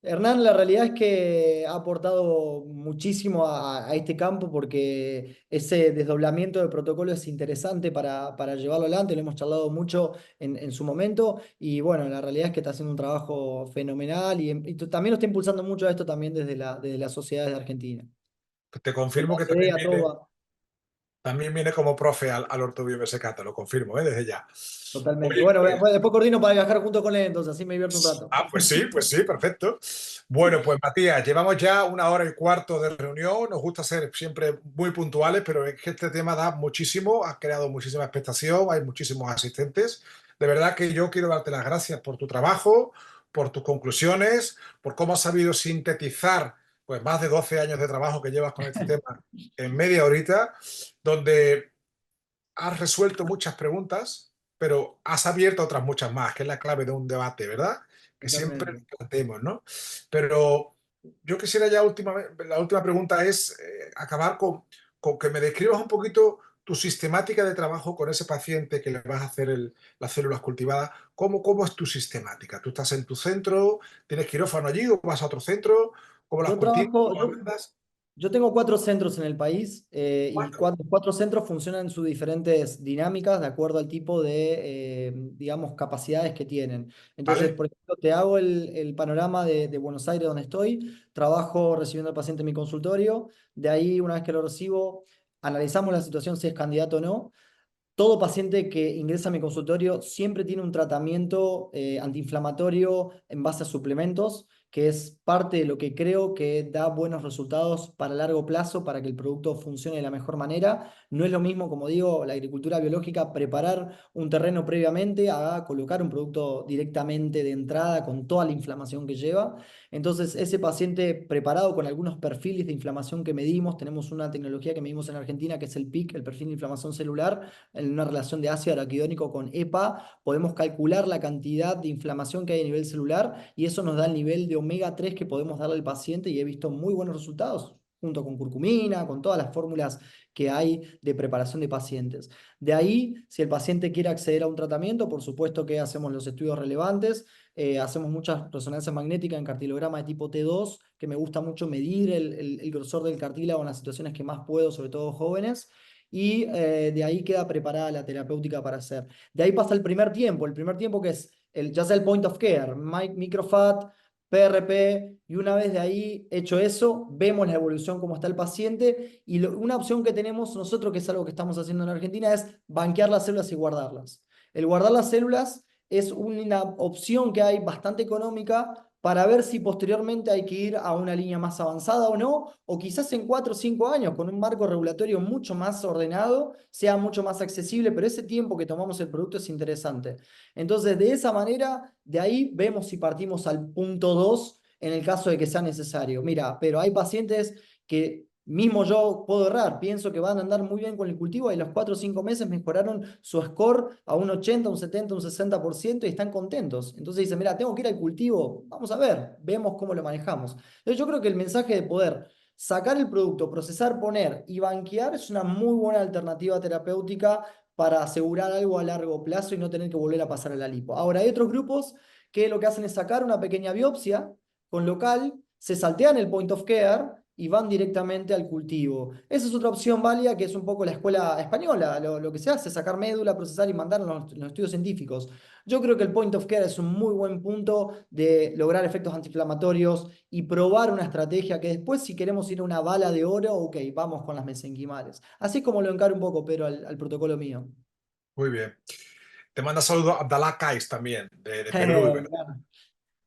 Hernán, la realidad es que ha aportado muchísimo a este campo porque ese desdoblamiento de protocolo es interesante para llevarlo adelante, lo hemos charlado mucho en su momento y bueno, la realidad es que está haciendo un trabajo fenomenal y también lo está impulsando mucho a esto también desde las sociedades de Argentina. Te Con la confirmo que idea, todo va también viene como profe al Ortobio MSK, te lo confirmo, desde ya. totalmente. Oye, Bueno, pues después coordino para viajar junto con él, entonces así me divierto un rato. pues sí, perfecto. Bueno, pues Matías, llevamos ya 1 hora y cuarto de reunión. Nos gusta ser siempre muy puntuales, pero es que este tema da muchísimo, ha creado muchísima expectación, hay muchísimos asistentes. De verdad que yo quiero darte las gracias por tu trabajo, por tus conclusiones, por cómo has sabido sintetizar pues más de 12 años de trabajo que llevas con este tema en media horita, donde has resuelto muchas preguntas, pero has abierto otras muchas más, que es la clave de un debate, ¿verdad? Que siempre Totalmente. planteemos, ¿no? Pero yo quisiera ya la última pregunta es acabar con que me describas un poquito tu sistemática de trabajo con ese paciente que le vas a hacer las células cultivadas. ¿Cómo es tu sistemática? ¿Tú estás en tu centro? ¿Tienes quirófano allí o vas a otro centro? ¿Cómo las Yo cultivas? trabajo, ¿Cómo las mandas? yo tengo 4 centros en el país y Cuatro. cuatro centros funcionan en sus diferentes dinámicas de acuerdo al tipo de, digamos, capacidades que tienen. Entonces, ¿Vale? por ejemplo, te hago el panorama de Buenos Aires donde estoy. Trabajo recibiendo al paciente en mi consultorio. De ahí, una vez que lo recibo, analizamos la situación si es candidato o no. Todo paciente que ingresa a mi consultorio siempre tiene un tratamiento antiinflamatorio en base a suplementos, que es parte de lo que creo que da buenos resultados para largo plazo, para que el producto funcione de la mejor manera. No es lo mismo, como digo, la agricultura biológica, preparar un terreno previamente a colocar un producto directamente de entrada con toda la inflamación que lleva. Entonces, ese paciente preparado con algunos perfiles de inflamación que medimos, tenemos una tecnología que medimos en Argentina, que es el PIC, el perfil de inflamación celular en una relación de ácido araquidónico con EPA, podemos calcular la cantidad de inflamación que hay a nivel celular y eso nos da el nivel de omega 3 que podemos darle al paciente y he visto muy buenos resultados junto con curcumina, con todas las fórmulas que hay de preparación de pacientes. De ahí, si el paciente quiere acceder a un tratamiento, por supuesto que hacemos los estudios relevantes, hacemos muchas resonancias magnéticas en cartilograma de tipo T2, que me gusta mucho medir el grosor del cartílago en las situaciones que más puedo, sobre todo jóvenes y de ahí queda preparada la terapéutica para hacer. De ahí pasa el primer tiempo que es ya sea el point of care, microfat, PRP, y una vez de ahí hecho eso, vemos la evolución, cómo está el paciente, y una opción que tenemos nosotros, que es algo que estamos haciendo en Argentina, es banquear las células y guardarlas. El guardar las células es una opción que hay bastante económica para ver si posteriormente hay que ir a una línea más avanzada o no, o quizás en 4 o 5 años con un marco regulatorio mucho más ordenado sea mucho más accesible, pero ese tiempo que tomamos el producto es interesante. Entonces, de esa manera, de ahí vemos si partimos al punto 2 en el caso de que sea necesario. Mira, pero hay pacientes que mismo yo puedo errar, pienso que van a andar muy bien con el cultivo y a los 4 o 5 meses mejoraron su score a un 80, un 70, un 60% y están contentos. Entonces dicen, mira, tengo que ir al cultivo, vamos a ver, vemos cómo lo manejamos. Entonces yo creo que el mensaje de poder sacar el producto, procesar, poner y banquear es una muy buena alternativa terapéutica para asegurar algo a largo plazo y no tener que volver a pasar a la lipo. Ahora, hay otros grupos que lo que hacen es sacar una pequeña biopsia con local, se saltean el point of care y van directamente al cultivo. Esa es otra opción válida que es un poco la escuela española. Lo que se hace es sacar médula, procesar y mandar los estudios científicos. Yo creo que el point of care es un muy buen punto de lograr efectos antiinflamatorios y probar una estrategia que después, si queremos ir a una bala de oro, ok, vamos con las mesenquimales. Así es como lo encaro un poco, pero al protocolo mío. Muy bien. Te manda saludos Abdalá Kais también, de Perú, ¿verdad?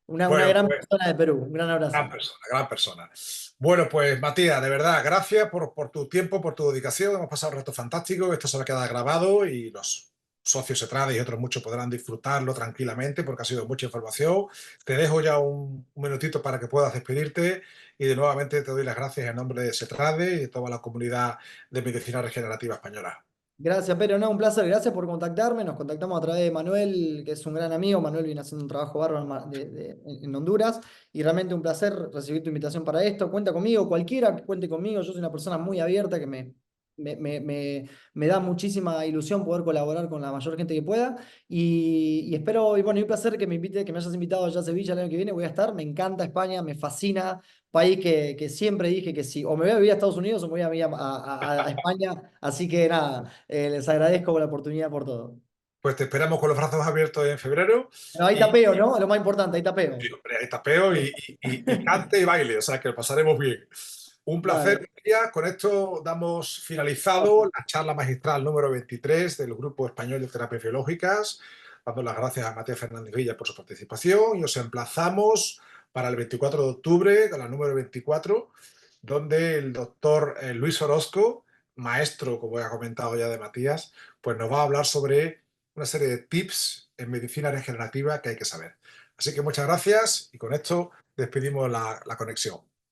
Una Bueno, gran pues persona de Perú. Un gran gran abrazo. persona, gran persona. Bueno, pues Matías, de verdad, gracias por tu tiempo, por tu dedicación. Hemos pasado un rato fantástico. Esto se va a quedar grabado y socios Setrade y otros muchos podrán disfrutarlo tranquilamente porque ha sido mucha información. Te dejo ya un minutito para que puedas despedirte y de nuevamente te doy las gracias en nombre de Setrade y de toda la comunidad de medicina regenerativa española. Gracias, Pedro. No, un placer. Gracias por contactarme. Nos contactamos a través de Manuel, que es un gran amigo. Manuel viene haciendo un trabajo bárbaro en Honduras. Y realmente un placer recibir tu invitación para esto. Cuenta conmigo, cualquiera que cuente conmigo. Yo soy una persona muy abierta que me da muchísima ilusión poder colaborar con la mayor gente que pueda. Y espero, y bueno, y un placer que que me hayas invitado allá a Sevilla el año que viene. Voy a estar. Me encanta España, me fascina. País que siempre dije que sí, o me voy a vivir a Estados Unidos o me voy a vivir a España. Así que nada, les agradezco la oportunidad por todo. Pues te esperamos con los brazos abiertos en febrero Pero hay y, tapeo, ¿no? Lo más importante, hay tapeo. y, hombre, hay tapeo y cante y baile, o sea que lo pasaremos bien. Un placer, Dale. María. Con esto damos finalizado la charla magistral número 23 del Grupo Español de Terapias Biológicas, dando las gracias a Matías Fernández Villa por su participación y os emplazamos para el 24 de octubre, con la número 24, donde el doctor Luis Orozco, maestro, como ha comentado ya de Matías, pues nos va a hablar sobre una serie de tips en medicina regenerativa que hay que saber. Así que muchas gracias y con esto despedimos la conexión.